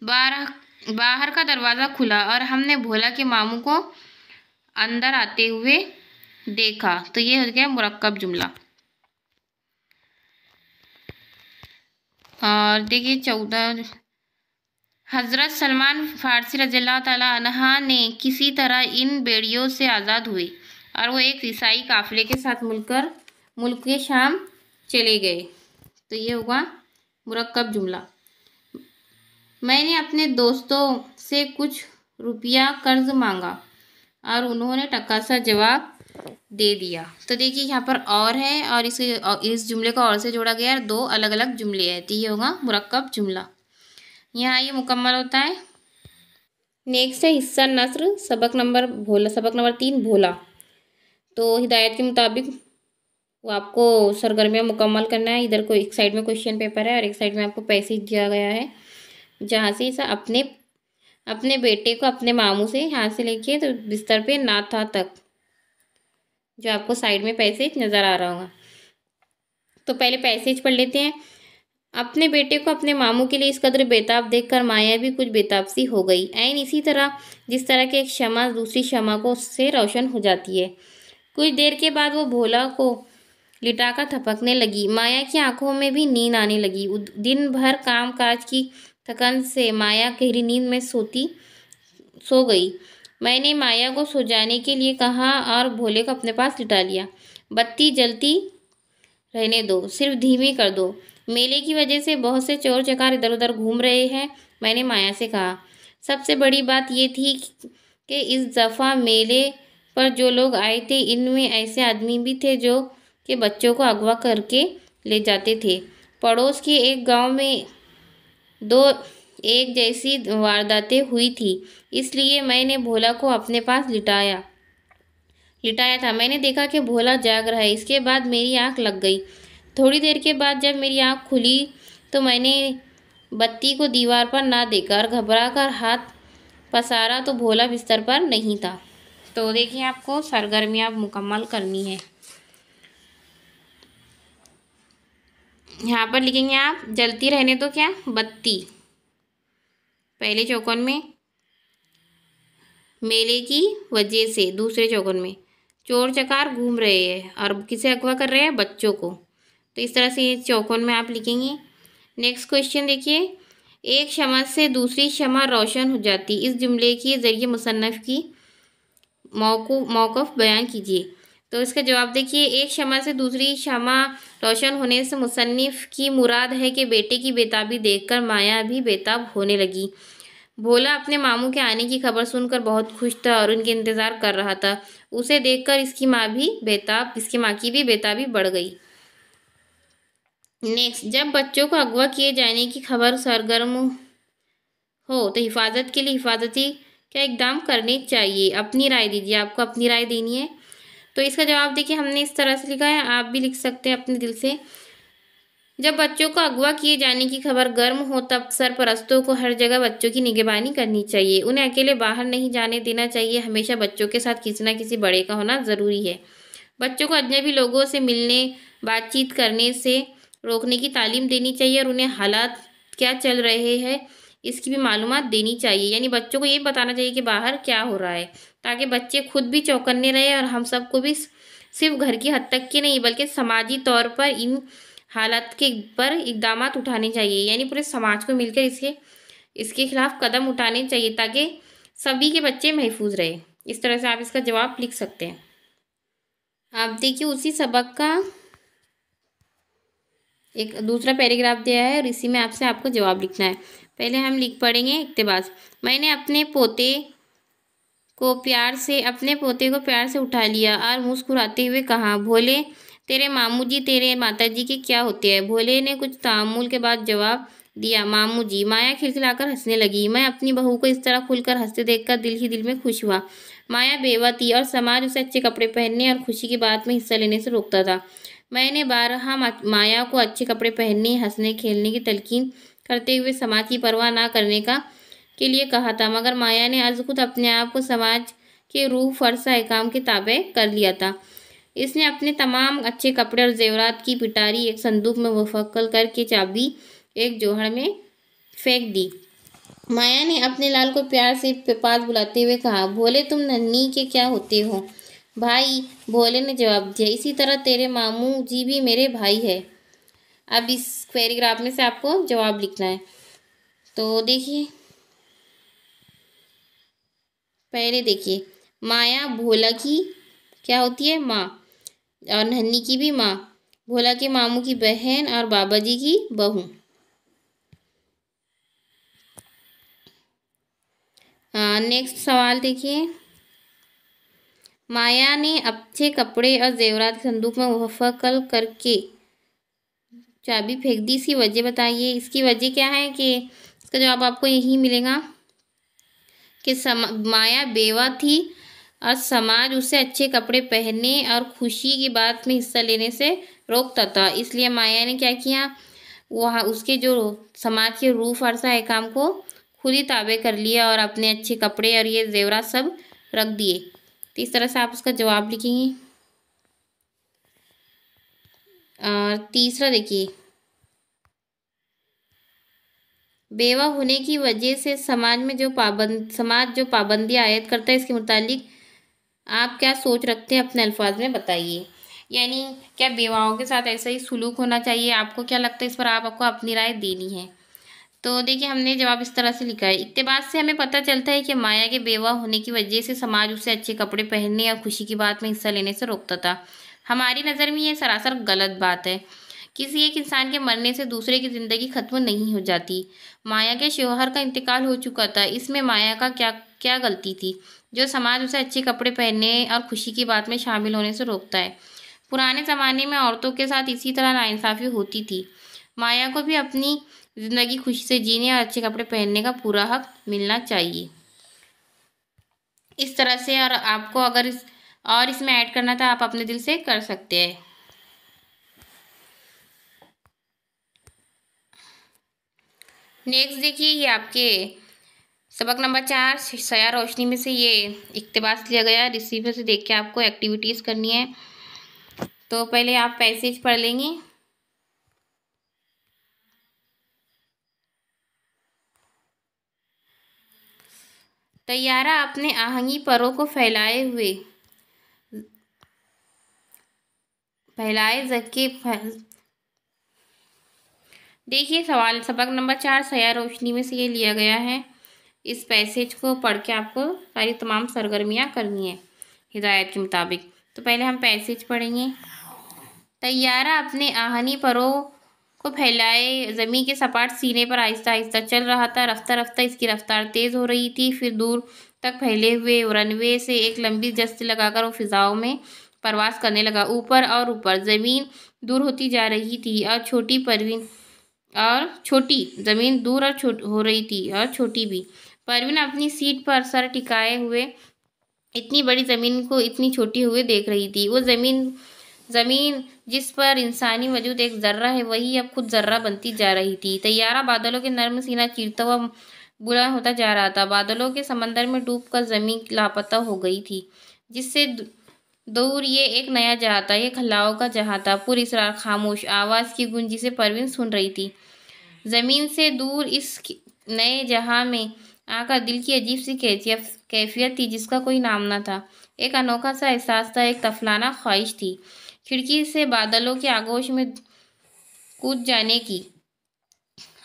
बाहर का दरवाज़ा खुला और हमने भोला के मामू को अंदर आते हुए देखा, तो ये हो गया मुरक्कब जुमला। और देखिए 14, हज़रत सलमान फ़ारसी रज़ियल्लाहु ताला अन्हा ने किसी तरह इन बेड़ियों से आज़ाद हुए और वो एक ईसाई काफ़िले के साथ मुल्क के शाम चले गए, तो ये होगा मुरक्कब जुमला। मैंने अपने दोस्तों से कुछ रुपया कर्ज मांगा और उन्होंने टका सा जवाब दे दिया, तो देखिए यहाँ पर और है और इस जुमले को और से जोड़ा गया है, दो अलग अलग जुमले हैं, तो ये होगा मुरक्कब जुमला। यहाँ ये मुकम्मल होता है। नेक्स्ट है हिस्सा नस्र, सबक नंबर 3 भोला। तो हिदायत के मुताबिक वो आपको सरगर्मियाँ मुकम्मल करना है। इधर को एक साइड में क्वेश्चन पेपर है और एक साइड में आपको पैसेज दिया गया है, जहाँ से इसे अपने बेटे को अपने मामू से यहाँ से लेके तो बिस्तर पे नाथा तक, जो आपको साइड में पैसेज नज़र आ रहा होगा। तो पहले पैसेज पढ़ लेते हैं। अपने बेटे को अपने मामू के लिए इस कदर बेताब देखकर माया भी कुछ बेताब सी हो गई, ऐन इसी तरह जिस तरह के एक शमा दूसरी शमा को उससे रोशन हो जाती है। कुछ देर के बाद वो भोला को लिटाकर थपकने लगी। माया की आंखों में भी नींद आने लगी। दिन भर काम काज की थकन से माया गहरी नींद में सो गई। मैंने माया को सो जाने के लिए कहा और भोले को अपने पास लिटा लिया। बत्ती जलती रहने दो, सिर्फ धीमी कर दो, मेले की वजह से बहुत से चोर चकार इधर उधर घूम रहे हैं, मैंने माया से कहा। सबसे बड़ी बात ये थी कि इस दफ़ा मेले पर जो लोग आए थे इनमें ऐसे आदमी भी थे जो कि बच्चों को अगवा करके ले जाते थे। पड़ोस के एक गांव में दो एक जैसी वारदातें हुई थी, इसलिए मैंने भोला को अपने पास लिटाया था। मैंने देखा कि भोला जाग रहा है। इसके बाद मेरी आंख लग गई। थोड़ी देर के बाद जब मेरी आंख खुली तो मैंने बत्ती को दीवार पर ना देखा और घबरा कर हाथ पसारा तो भोला बिस्तर पर नहीं था। तो देखिए आपको सरगर्मियाँ मुकम्मल करनी है। यहाँ पर लिखेंगे आप जलती रहने दो क्या? बत्ती। पहले चौकोन में मेले की वजह से, दूसरे चौकोन में चोर चकार घूम रहे हैं और किसे अगवा कर रहे हैं? बच्चों को। तो इस तरह से चौकोन में आप लिखेंगे। नेक्स्ट क्वेश्चन देखिए, एक शमा से दूसरी शमा रोशन हो जाती, इस जुमले के ज़रिए मुसन्नफ़ की मौक़िफ़ बयान कीजिए। तो इसका जवाब देखिए, एक शमा से दूसरी शमा रोशन होने से मुसन्निफ़ की मुराद है कि बेटे की बेताबी देखकर माया भी बेताब होने लगी। भोला अपने मामू के आने की खबर सुनकर बहुत खुश था और उनके इंतज़ार कर रहा था। उसे देखकर इसकी माँ की भी बेताबी बढ़ गई। नेक्स्ट, जब बच्चों को अगवा किए जाने की खबर सरगर्म हो तो हिफाजत के लिए हिफाजती क्या इकदाम करने चाहिए? अपनी राय दीजिए, आपको अपनी राय देनी है। तो इसका जवाब देखिए, हमने इस तरह से लिखा है, आप भी लिख सकते हैं अपने दिल से। जब बच्चों को अगवा किए जाने की खबर गर्म हो तब सरपरस्तों को हर जगह बच्चों की निगरानी करनी चाहिए। उन्हें अकेले बाहर नहीं जाने देना चाहिए। हमेशा बच्चों के साथ किसी न किसी बड़े का होना ज़रूरी है। बच्चों को अजनबी लोगों से मिलने बातचीत करने से रोकने की तालीम देनी चाहिए और उन्हें हालात क्या चल रहे हैं इसकी भी मालूमात देनी चाहिए। यानी बच्चों को ये बताना चाहिए कि बाहर क्या हो रहा है, ताकि बच्चे खुद भी चौकन्ने रहे और हम सबको भी सिर्फ घर की हद तक के नहीं बल्कि समाजी तौर पर इन हालात के पर इकदाम उठाने चाहिए। यानी पूरे समाज को मिलकर इसके खिलाफ कदम उठाने चाहिए ताकि सभी के बच्चे महफूज रहे। इस तरह से आप इसका जवाब लिख सकते हैं। आप देखिए उसी सबक का एक दूसरा पैराग्राफ दिया है और इसी में आपको जवाब लिखना है। पहले हम लिख पढ़ेंगे इक़्तिबास। मैंने अपने पोते को प्यार से उठा लिया और मुस्कुराते हुए कहा, भोले तेरे मामू जी तेरे माताजी के क्या होते हैं? भोले ने कुछ तामुल के बाद जवाब दिया, मामू जी। माया खिलखिलाकर हंसने लगी। मैं अपनी बहू को इस तरह खुलकर हंसते देखकर दिल ही दिल में खुश हुआ। माया बेवा थी और समाज उसे अच्छे कपड़े पहनने और खुशी की बात में हिस्सा लेने से रोकता था। मैंने बारहा माया को अच्छे कपड़े पहनने, हंसने खेलने की तलकीन करते हुए समाज की परवाह ना करने के लिए कहा था, मगर माया ने आज खुद अपने आप को समाज के रूह फरसा अहकाम के ताबे कर लिया था। इसने अपने तमाम अच्छे कपड़े और जेवरात की पिटारी एक संदूक में मुफक्कल करके चाबी एक जोहड़ में फेंक दी। माया ने अपने लाल को प्यार से पास बुलाते हुए कहा, भोले तुम नन्ही के क्या होते हो? भाई, भोले ने जवाब दिया। इसी तरह तेरे मामू जी भी मेरे भाई है। अब इस पैराग्राफ में से आपको जवाब लिखना है। तो देखिए, पहले देखिए, माया भोला की क्या होती है? माँ, और नन्ही की भी माँ, भोला के मामू की बहन और बाबा जी की बहू। नेक्स्ट सवाल देखिए, माया ने अच्छे कपड़े और जेवरात के संदूक में मुफक्कल करके चाबी फेंक दी। इसकी वजह बताइए। इसकी वजह क्या है कि इसका जवाब आपको यही मिलेगा कि माया बेवा थी और समाज उसे अच्छे कपड़े पहनने और खुशी की बात में हिस्सा लेने से रोकता था। इसलिए माया ने क्या किया, वह उसके जो समाज के रूह फरसा है काम को खुद ही ताबे कर लिया और अपने अच्छे कपड़े और ये जेवरात सब रख दिए। तो इस तरह से आप उसका जवाब लिखेंगे। और तीसरा देखिए, बेवा होने की वजह से समाज जो पाबंदी आयद करता है, इसके मुतालिक आप क्या सोच रखते हैं अपने अल्फाज में बताइए। यानी क्या बेवाओं के साथ ऐसा ही सुलूक होना चाहिए? आपको क्या लगता है? इस पर आपको अपनी राय देनी है। तो देखिए, हमने जवाब इस तरह से लिखा है। इक़्तिबास से हमें पता चलता है कि माया के बेवा होने की वजह से समाज उसे अच्छे कपड़े पहनने और खुशी की बात में हिस्सा लेने से रोकता था। हमारी नज़र में ये सरासर गलत बात है। किसी एक इंसान के मरने से दूसरे की ज़िंदगी ख़त्म नहीं हो जाती। माया के शौहर का इंतकाल हो चुका था, इसमें माया का क्या गलती थी जो समाज उसे अच्छे कपड़े पहनने और खुशी की बात में शामिल होने से रोकता है? पुराने ज़माने में औरतों के साथ इसी तरह नाइंसाफ़ी होती थी। माया को भी अपनी ज़िंदगी खुशी से जीने और अच्छे कपड़े पहनने का पूरा हक मिलना चाहिए। इस तरह से, और आपको अगर इसमें ऐड करना था, आप अपने दिल से कर सकते हैं। नेक्स्ट देखिए, ये आपके सबक नंबर 4 सया रोशनी में से ये इक़्तिबास लिया गया। रिसीवर से देख के आपको एक्टिविटीज़ करनी है। तो पहले आप पैसेज पढ़ लेंगे। तैयारा अपने आहंगी परों को देखिए, सवाल सबक नंबर 4 सया रोशनी में से ये लिया गया है। इस पैसेज को पढ़ के आपको सारी तमाम सरगर्मियाँ करनी है हिदायत के मुताबिक। तो पहले हम पैसेज पढ़ेंगे। तैयारा अपने आहनी परों को फैलाए ज़मीन के सपाट सीने पर आहिस्ता आहिस्ता चल रहा था। रफ्ता रफ्ता इसकी रफ्तार तेज़ हो रही थी। फिर दूर तक फैले हुए रनवे से एक लंबी जस्त लगाकर वो फिजाओं में परवास करने लगा। ऊपर और ऊपर ज़मीन दूर होती जा रही थी और छोटी ज़मीन दूर और हो रही थी और छोटी भी। परवीन अपनी सीट पर सर टिकाए हुए इतनी बड़ी ज़मीन को इतनी छोटी हुए देख रही थी। वो ज़मीन ज़मीन जिस पर इंसानी वजूद एक ज़र्रा है वही अब खुद ज़र्रा बनती जा रही थी। तैयारा बादलों के नर्म सीना चीरता हुआ बुलंद होता जा रहा था। बादलों के समंदर में डूबकर ज़मीन लापता हो गई थी, जिससे दूर ये एक नया जहाँ था, ये खलाओं का जहाँ था, पुरअसरार खामोश आवाज़ की गूंज जिसे परवीन सुन रही थी। ज़मीन से दूर इस नए जहाँ में आकर दिल की अजीब सी कैफियत थी जिसका कोई नाम न था। एक अनोखा सा एहसास था, एक तफलाना ख्वाहिश थी खिड़की से बादलों के आगोश में कूद जाने की।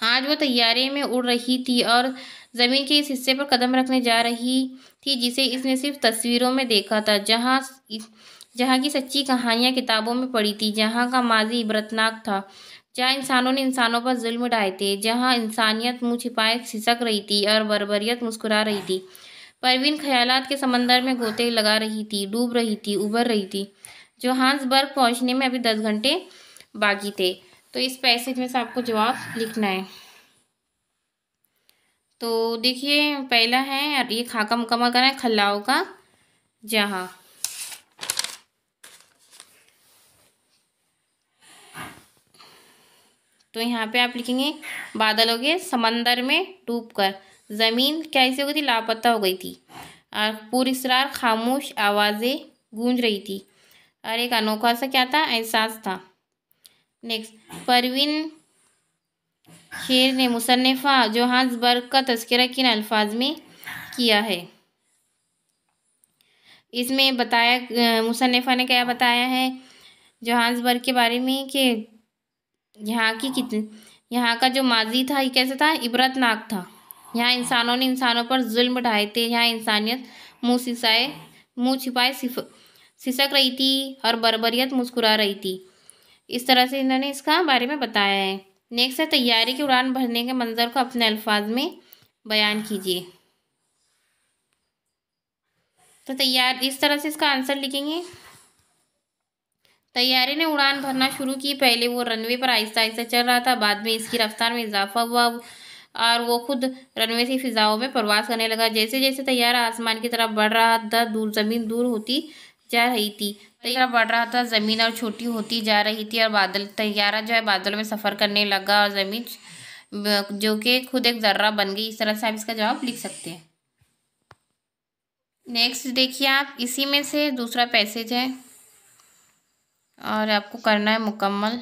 आज वो तैयारे में उड़ रही थी और ज़मीन के इस हिस्से पर कदम रखने जा रही थी जिसे इसने सिर्फ तस्वीरों में देखा था, जहाँ की सच्ची कहानियाँ किताबों में पढ़ी थी, जहाँ का माजी इबरतनाक था, जहाँ इंसानों ने इंसानों पर जुल्म ढाए थे, जहाँ इंसानियत मुँह छिपाए सिसक रही थी और बर्बरियत मुस्कुरा रही थी। परवीन ख्यालात के समंदर में गोते लगा रही थी, डूब रही थी, उभर रही थी। जोहान्सबर्ग पहुंचने में अभी 10 घंटे बाकी थे। तो इस पैसेज में से आपको जवाब लिखना है। तो देखिए, पहला है, ये खाका मुकम्मल करना है, खल्लाओं का जहाँ। तो यहाँ पे आप लिखेंगे बादलों के समंदर में डूबकर ज़मीन कैसे हो गई थी, लापता हो गई थी, और पुरअसरार खामोश आवाज़ें गूंज रही थी, और एक अनोखा सा क्या था, एहसास था। नेक्स्ट, परवीन शेर ने मुसन्निफा जोहान्सबर्ग का तज़किरा किन अल्फाज में किया है। इसमें बताया, मुसन्निफा ने क्या बताया है जोहान्सबर्ग के बारे में कि यहाँ का जो माजी था ये कैसा था, इबरतनाक था। यहाँ इंसानों ने इंसानों पर जुल्म ढाए थे, यहाँ इंसानियत मुँह छिपाए सिसक रही थी और बर्बरियत मुस्कुरा रही थी। इस तरह से इन्होंने इसका बारे में बताया है। नेक्स्ट है, तैयारी की उड़ान भरने के मंजर को अपने अल्फाज में बयान कीजिए। तो इस तरह से इसका आंसर लिखेंगे। तैयारी ने उड़ान भरना शुरू की। पहले वो रनवे पर आहिस्ता आहिस्ता चल रहा था, बाद में इसकी रफ्तार में इजाफा हुआ और वो खुद रनवे से फिजाओं में प्रवास करने लगा। जैसे जैसे तैयारा आसमान की तरफ बढ़ रहा था, ज़मीन दूर होती जा रही थी। तैयारा बढ़ रहा था, ज़मीन और छोटी होती जा रही थी, और तैयारा जो है बादलों में सफ़र करने लगा, और ज़मीन जो कि खुद एक ज़र्रा बन गई। इस तरह से आप इसका जवाब लिख सकते हैं। नेक्स्ट देखिए, आप इसी में से दूसरा पैसेज है और आपको करना है मुकम्मल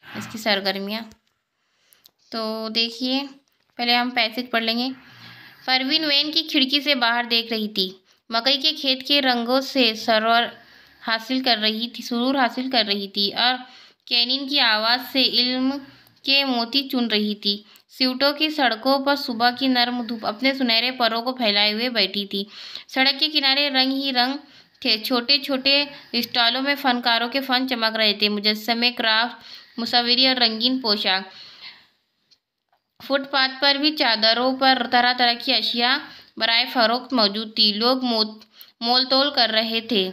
इसकी सरगर्मियाँ। तो देखिए, पहले हम पैसेज पढ़ लेंगे। परवीन वैन की खिड़की से बाहर देख रही थी। मकई के खेत के रंगों से सुरूर हासिल कर रही थी और कैनिन की आवाज़ से इल्म के मोती चुन रही थी। सीटों की सड़कों पर सुबह की नर्म धूप अपने सुनहरे परों को फैलाए हुए बैठी थी। सड़क के किनारे रंग ही रंग थे। छोटे छोटे स्टॉलों में फनकारों के फन चमक रहे थे, मुजस्समे, क्राफ्ट, मुसव्विरी और रंगीन पोशाक। फुटपाथ पर भी चादरों पर तरह तरह की अशिया बराए फरोख्त मौजूद थी। लोग मोल तोल कर रहे थे।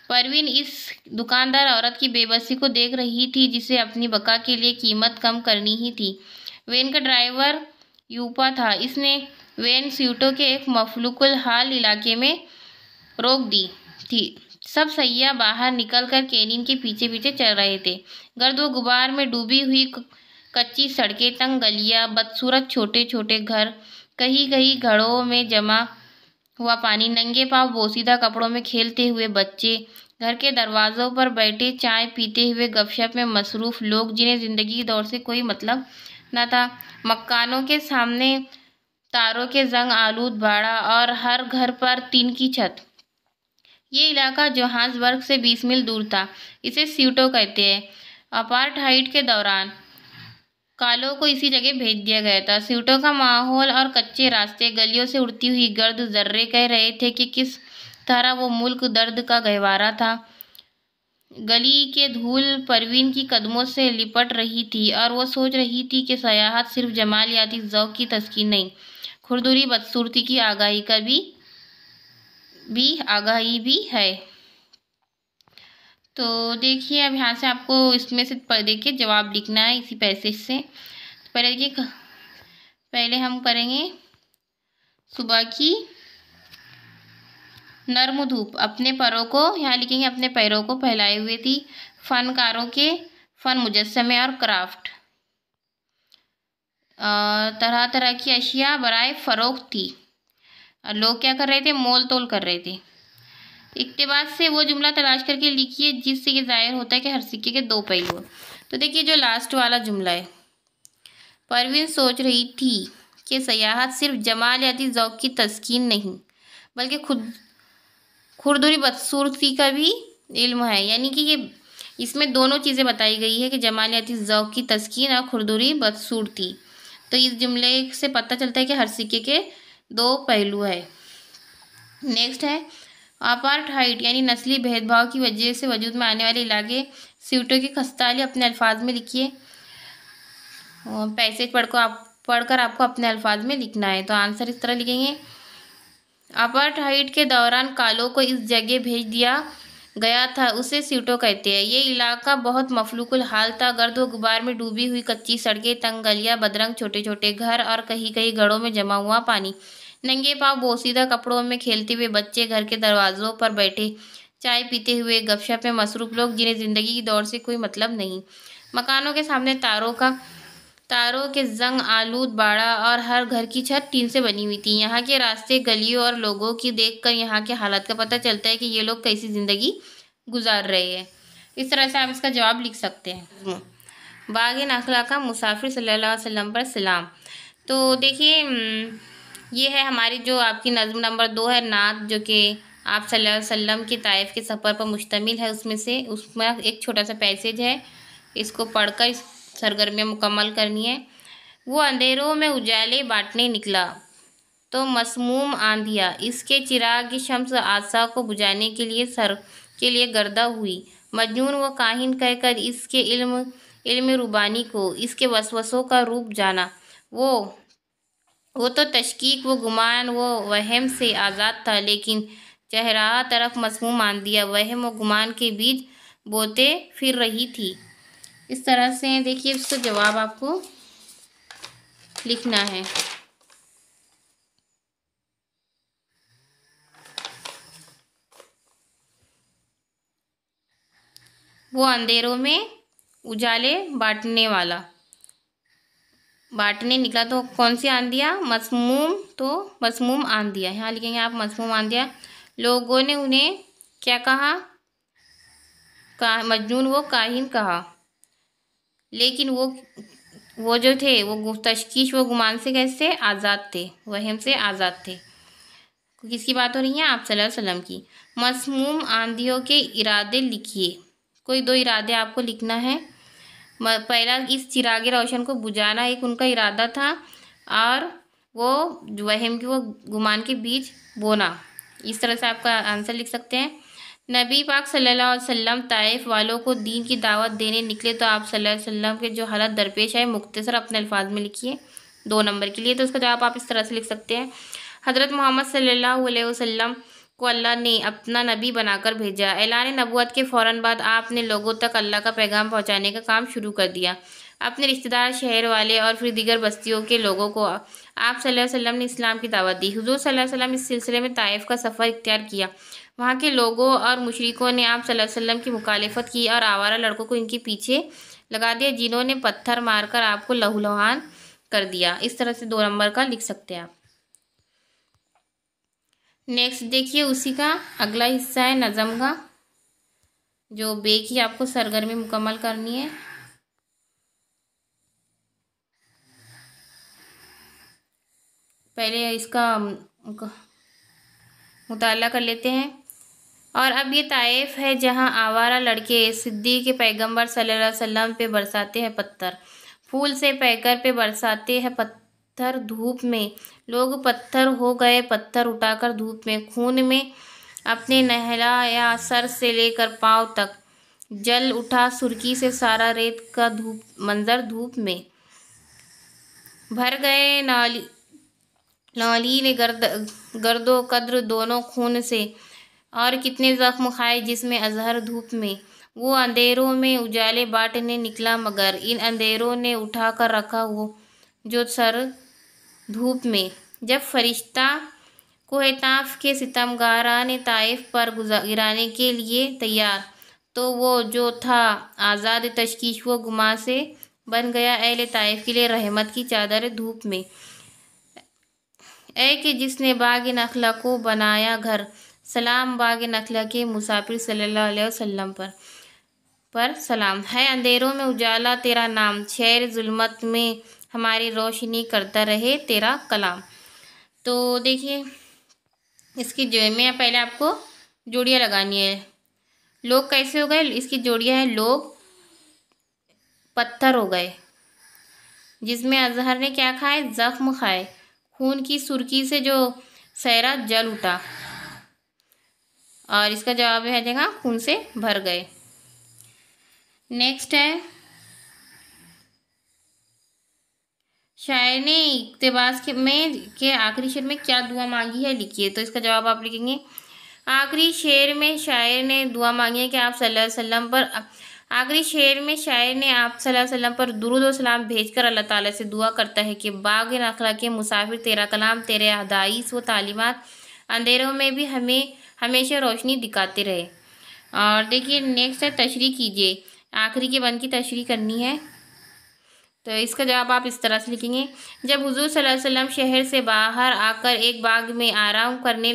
परवीन इस दुकानदार औरत की बेबसी को देख रही थी, जिसे अपनी बका के लिए कीमत कम करनी ही थी। वैन का ड्राइवर यूपा था। इसने वैन सीटों के एक मफलूकुल हाल इलाके में रोक दी थी। सब सैयाह बाहर निकलकर कैनिन के पीछे पीछे चल रहे थे। गर्द व गुबार में डूबी हुई कच्ची सड़कें, तंग गलियां, बदसूरत छोटे छोटे घर, कहीं कहीं घड़ों में जमा हुआ पानी, नंगे पांव बोसीदा कपड़ों में खेलते हुए बच्चे, घर के दरवाज़ों पर बैठे चाय पीते हुए गपशप में मसरूफ़ लोग जिन्हें ज़िंदगी की दौड़ से कोई मतलब न था। मकानों के सामने तारों के जंग आलूद बाड़ा और हर घर पर टीन की छत। ये इलाका जोहान्सबर्ग से 20 मील दूर था। इसे स्यूटो कहते हैं। अपार्थाइड के दौरान कालों को इसी जगह भेज दिया गया था। स्यूटो का माहौल और कच्चे रास्ते, गलियों से उड़ती हुई गर्द जर्रे कह रहे थे कि किस तरह वो मुल्क दर्द का गहवारा था। गली के धूल परवीन की कदमों से लिपट रही थी और वो सोच रही थी कि सयाहत सिर्फ जमालियाती ज़ौक़ की तस्कीन नहीं, खुरदुरी बदसूरती की आगाही का आगाही भी है। तो देखिए, अब यहाँ से आपको इसमें से देखिए जवाब लिखना है इसी पैसेज से। तो पहले देखिए, पहले हम करेंगे सुबह की नर्म धूप अपने पैरों को, यहाँ लिखेंगे अपने पैरों को फैलाए हुए थी। फनकारों के फन मुजस्समे और क्राफ्ट, तरह तरह की अशिया बराए फरोख्त थी। लोग क्या कर रहे थे? मोल तोल कर रहे थे। इक्तिबास से वो जुमला तलाश करके लिखिए जिससे ये जाहिर होता है कि हर सिक्के के दो पहलू हैं। तो देखिए जो लास्ट वाला जुमला है, परवीन सोच रही थी कि सयाहत सिर्फ जमालियाती ज़ौक़ की तस्कीन नहीं बल्कि खुरदुरी बदसूरती का भी इल्म है। यानी कि ये इसमें दोनों चीज़ें बताई गई है कि जमालियाती ज़ौक़ की तस्कीन और खुरदुरी बदसूरती। तो इस जुमले से पता चलता है कि हर सिक्के के दो पहलू है। नेक्स्ट है अपार्थाइड यानी नस्ली भेदभाव की वजह से वजूद में आने वाले इलाके सीटों की खस्ताली अपने अल्फाज में लिखिए। पैसेज पढ़कर आपको अपने अल्फाज में लिखना है। तो आंसर इस तरह लिखेंगे, अपार्थाइड के दौरान कालों को इस जगह भेज दिया गया था, उसे सीटों कहते हैं। ये इलाका बहुत मफलूकुल हाल था, गर्द व गुबार में डूबी हुई कच्ची सड़कें, तंग गलियां, बदरंग छोटे छोटे घर और कहीं कहीं घरों में जमा हुआ पानी, नंगे पांव बोसीदा कपड़ों में खेलते हुए बच्चे, घर के दरवाजों पर बैठे चाय पीते हुए गपशप में मसरूफ लोग जिन्हें ज़िंदगी की दौड़ से कोई मतलब नहीं, मकानों के सामने तारों के जंग आलूद बाड़ा और हर घर की छत टीन से बनी हुई थी। यहाँ के रास्ते, गलियों और लोगों की देखकर यहाँ के हालात का पता चलता है कि ये लोग कैसी ज़िंदगी गुजार रहे हैं। इस तरह से आप इसका जवाब लिख सकते हैं। बाग़ नखला का मुसाफिर सल्लल्लाहु अलैहि वसल्लम पर सलाम। तो देखिए ये है हमारी जो आपकी नज़्म नंबर 2 है नात, जो कि आप सल्लल्लाहु अलैहि वसल्लम की ताइफ के सफ़र पर मुश्तमिल है। उसमें एक छोटा सा पैसेज है, इसको पढ़कर सरगर्मियाँ मुकम्मल करनी है। वो अंधेरों में उजाले बांटने निकला तो मसमूम आंधिया इसके चिराग की शम्स आशा को बुझाने के लिए गर्दा हुई। मजनून व काहिन कहकर इसके इल्म रुबानी को, इसके वसवसों का रूप जाना। वो तो तशकीक व गुमान व वहम से आज़ाद था, लेकिन चहराहा तरफ मसमूम आंधिया वहम व गुमान के बीच बोते फिर रही थी। इस तरह से देखिए इसका जवाब आपको लिखना है। वो अंधेरों में उजाले बांटने निकला तो कौन सी आंधिया? मसमूम आंधिया। यहाँ लिखेंगे आप मसमूम आंधिया। लोगों ने उन्हें क्या कहा? मजनून व काहिन कहा, लेकिन वो जो थे वो तशकीश व गुमान से कैसे आज़ाद थे, वहम से आज़ाद थे। किसकी बात हो रही है? आप सल्लल्लाहु अलैहि वसल्लम की। मसमूम आंधियों के इरादे लिखिए। कोई दो इरादे आपको लिखना है। पहला, इस चिराग रोशन को बुझाना एक उनका इरादा था, और वो वहम की वो गुमान के बीच बोना। इस तरह से आपका आंसर लिख सकते हैं। नबी पाक सल्लल्लाहु अलैहि वसल्लम ताइफ वालों को दीन की दावत देने निकले तो आप सल्लल्लाहु अलैहि वसल्लम के जो हालत दरपेश है मुख्तसर अपने अल्फाज में लिखिए 2 नंबर के लिए। तो उसका जवाब आप इस तरह से लिख सकते हैं, हज़रत मोहम्मद सल्लल्लाहु अलैहि वसल्लम को अल्लाह ने अपना नबी बनाकर भेजा। ऐलान नबुव्वत के फ़ौरन बाद आपने लोगों तक अल्लाह का पैगाम पहुंचाने का काम शुरू कर दिया। अपने रिश्तेदार, शहर वाले और फिर दीगर बस्तियों के लोगों को आप सल्लल्लाहु अलैहि वसल्लम ने इस्लाम की दावत दी। हुज़ूर सल्लल्लाहु अलैहि वसल्लम इस सिलसिले में ताइफ का सफ़र इख्तियार किया। वहाँ के लोगों और मुशरिकों ने आप सल्लल्लाहु अलैहि वसल्लम की मुखालिफत की और आवारा लड़कों को इनके पीछे लगा दिया, जिन्होंने पत्थर मारकर आपको लहूलुहान कर दिया। इस तरह से 2 नंबर का लिख सकते हैं आप। नेक्स्ट देखिए उसी का अगला हिस्सा है नज़म का, जो बे की आपको सरगर्मी मुकम्मल करनी है। पहले इसका मुताला कर लेते हैं। और अब ये ताइफ है जहाँ आवारा लड़के सिद्दीक़ के पैगंबर सल्लल्लाहु अलैहि वसल्लम पे बरसाते हैं पत्थर, फूल से पैकर पे बरसाते हैं पत्थर धूप में। लोग पत्थर हो गए, पत्थर उठाकर धूप में, खून में अपने नहलाया सर से लेकर पाँव तक, जल उठा सुर्खी से सारा रेत का मंजर धूप में। भर गए नाली गर्दो कद्र दोनों खून से, और कितने ज़ख्म खाए जिसमें अजहर धूप में। वो अंधेरों में उजाले बांटने निकला, मगर इन अंधेरों ने उठा कर रखा वो जो सर धूप में। जब फरिश्ता कोहताफ के सितमगारान ताइफ पर गिराने के लिए तैयार, तो वो जो था आज़ाद तशकीश व गुमा से बन गया अहले ताइफ के लिए रहमत की चादर धूप में। ऐ कि जिसने बाग नखला को बनाया घर, सलाम बाग नखला के मुसाफिर सल्लल्लाहु अलैहि वसल्लम पर सलाम। है अंधेरों में उजाला तेरा नाम, शहर जुल्मत में हमारी रोशनी करता रहे तेरा कलाम। तो देखिए इसकी जो में पहले आपको जोड़ियाँ लगानी है। लोग कैसे हो गए, इसकी जोड़ियाँ हैं लोग पत्थर हो गए, जिसमें अजहर ने क्या खाए, जख्म खाए, खून की सुर्खी से जो सहरा जल उठा, और इसका जवाब है जगह खून से भर गए। नेक्स्ट है शायर ने इक़्तिबास के आखिरी शेर में क्या दुआ मांगी है, लिखिए। तो इसका जवाब आप लिखेंगे आखिरी शेर में शायर ने दुआ मांगी है कि आप सल्लल्लाहु अलैहि वसल्लम पर आखिरी शेर में शायर ने आप सल्लल्लाहु अलैहि वसल्लम पर दुरूद व सलाम भेजकर अल्लाह ताला से दुआ करता है कि बाग नखला के मुसाफिर तेरा कलाम, तेरे हदाइस व तालीमात अंधेरों में भी हमें हमेशा रोशनी दिखाते रहे। और देखिए नेक्स्ट है तशरीह कीजिए, आखिरी के बंद की तशरीह करनी है। तो इसका जवाब आप इस तरह से लिखेंगे, जब हुजूर सल्लल्लाहु अलैहि वसल्लम शहर से बाहर आकर एक बाग में आराम करने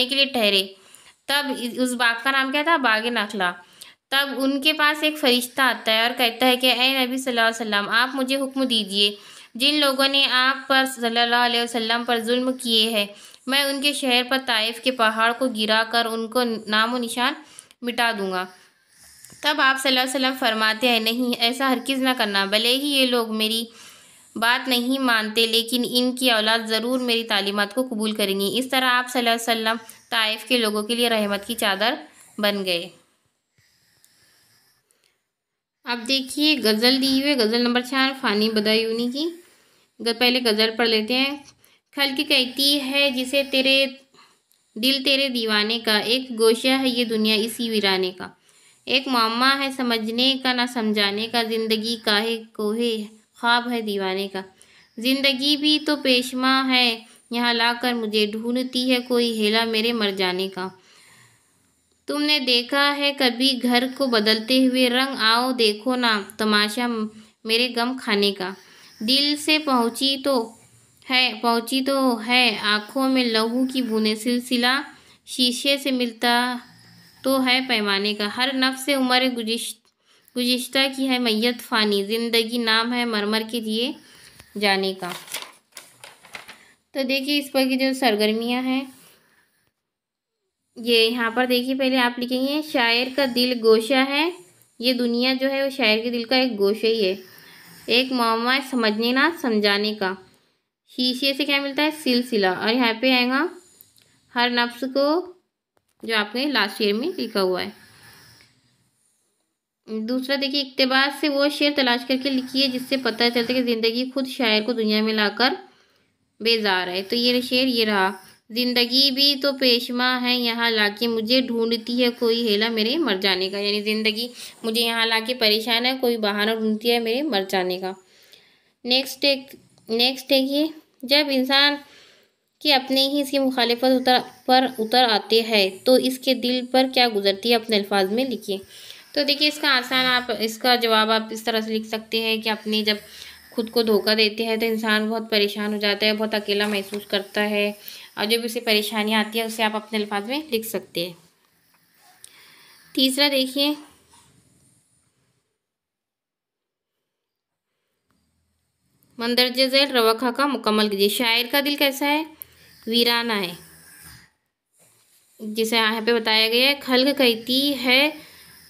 के लिए ठहरे, तब उस बाग का नाम क्या था, बाग नखला। तब उनके पास एक फरिश्ता आता है और कहता है कि ए नबी सल्लल्लाहु अलैहि वसल्लम, आप मुझे हुक्म दीजिए, जिन लोगों ने आप पर सल्लल्लाहु अलैहि वसल्लम पर जुल्म किए हैं, मैं उनके शहर पर ताइफ के पहाड़ को गिरा कर उनको नामो निशान मिटा दूंगा। तब आप सल्लल्लाहु अलैहि वसल्लम फरमाते हैं, नहीं, ऐसा हरगिज़ ना करना, भले ही ये लोग मेरी बात नहीं मानते, लेकिन इनकी औलाद ज़रूर मेरी तालीमात को कबूल करेंगी। इस तरह आप सल्लल्लाहु अलैहि वसल्लम ताइफ के लोगों के लिए रहमत की चादर बन गए। अब देखिए गज़ल दी हुई है, गज़ल नंबर 4 फ़ानी बदायूनी की। पहले गज़ल पढ़ लेते हैं। खल्क़ कहती है जिसे तेरे दिल तेरे दीवाने का, एक गोशा है ये दुनिया इसी वीराने का, एक मामा है समझने का ना समझाने का, ज़िंदगी काहे कोहे ख्वाब है दीवाने का, ज़िंदगी भी तो पेशमा है यहाँ लाकर मुझे, ढूंढती है कोई हेला मेरे मर जाने का। तुमने देखा है कभी घर को बदलते हुए रंग, आओ देखो ना तमाशा मेरे गम खाने का, दिल से पहुँची तो है आँखों में लहू की बूंदें, सिलसिला शीशे से मिलता तो है पैमाने का, हर नफ्स से उम्र गुज़िश्ता की है मैयत फ़ानी, ज़िंदगी नाम है मरमर के जिए जाने का। तो देखिए इस पर की जो सरगर्मियाँ हैं ये यहाँ पर देखिए, पहले आप लिखेंगे शायर का दिल गोशा है, ये दुनिया जो है वो शायर के दिल का एक गोशा ही है, एक मामा समझने ना समझाने का, शीशे से क्या मिलता है, सिलसिला, और यहाँ पे आएगा हर नफ्स को, जो आपने लास्ट शेर में लिखा हुआ है। दूसरा देखिए इक़्तिबास से वो शेर तलाश करके लिखिए जिससे पता चलता है कि ज़िंदगी खुद शायर को दुनिया में लाकर बेजार है। तो ये शेर ये रहा, ज़िंदगी भी तो पेशमा है यहाँ लाके मुझे, ढूंढती है कोई हेला मेरे मर जाने का, यानी ज़िंदगी मुझे यहाँ लाके परेशान है, कोई बहाना ढूंढती है मेरे मर जाने का। नेक्स्ट देखिए, जब इंसान कि अपने ही इसकी मुखालिफत पर उतर आते हैं तो इसके दिल पर क्या गुजरती है, अपने अल्फाज में लिखिए। तो देखिए इसका आसान, आप इसका जवाब आप इस तरह से लिख सकते हैं कि अपनी जब खुद को धोखा देते हैं तो इंसान बहुत परेशान हो जाता है, बहुत अकेला महसूस करता है, और जो भी उसे परेशानियाँ आती है उसे आप अपने अल्फाज में लिख सकते हैं। तीसरा देखिए, मंदरजे झैल रवाखा का मुकम्मल कीजिए। शायर का दिल कैसा है, वीराना है, जिसे यहाँ पे बताया गया है। खल्क़ कहती है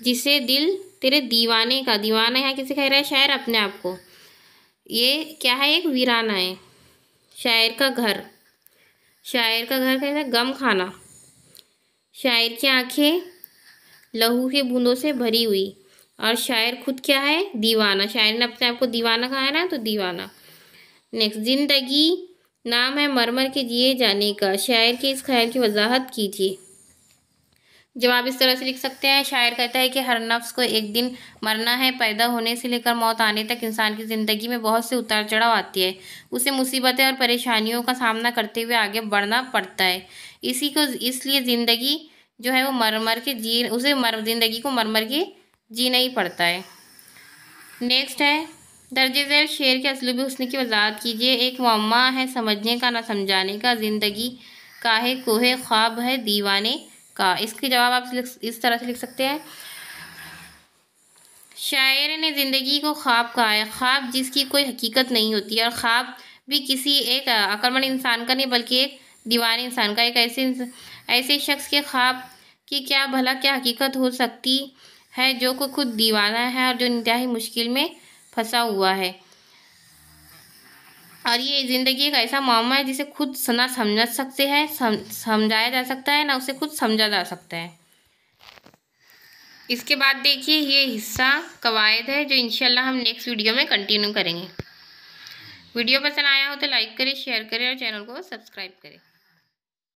जिसे दिल तेरे दीवाने का, दीवाना यहाँ किसे कह रहा है, शायर अपने आप को, ये क्या है, एक वीराना है। शायर का घर कैसा है, गम खाना। शायर की आंखें लहू के बूंदों से भरी हुई, और शायर खुद क्या है, दीवाना, शायर ने अपने आप को दीवाना कहा है ना, तो दीवाना। नेक्स्ट, ज़िंदगी नाम है मरमर के जिए जाने का, शायर के इस ख्याल की वजाहत कीजिए। जवाब इस तरह से लिख सकते हैं। शायर कहता है कि हर नफ्स को एक दिन मरना है। पैदा होने से लेकर मौत आने तक इंसान की ज़िंदगी में बहुत से उतार चढ़ाव आती है। उसे मुसीबतें और परेशानियों का सामना करते हुए आगे बढ़ना पड़ता है। इसलिए ज़िंदगी जो है वो ज़िंदगी को मर मर के जीना ही पड़ता है। नेक्स्ट है, दर्जे ज़ैल शेर के असलूबी हुस्न की वजाहत कीजिए। एक मुअम्मा है समझने का ना समझाने का, ज़िंदगी काहे कोहे ख्वाब है दीवाने का। इसके जवाब आप इस तरह से लिख सकते हैं। शायर ने ज़िंदगी को ख्वाब कहा है। ख्वाब जिसकी कोई हकीकत नहीं होती, और ख्वाब भी किसी एक अक्लमंद इंसान का नहीं बल्कि एक दीवाने इंसान का, एक ऐसे शख्स के ख्वाब की क्या भला क्या हकीकत हो सकती है जो को खुद दीवाना है और जो इंतहाई मुश्किल में फंसा हुआ है। और ये ज़िंदगी एक ऐसा मामला है जिसे खुद ना समझ सकते हैं, समझाया जा सकता है, ना उसे खुद समझा जा सकता है। इसके बाद देखिए ये हिस्सा कवायद है जो इंशाल्लाह हम नेक्स्ट वीडियो में कंटिन्यू करेंगे। वीडियो पसंद आया हो तो लाइक करें, शेयर करें और चैनल को सब्सक्राइब करें।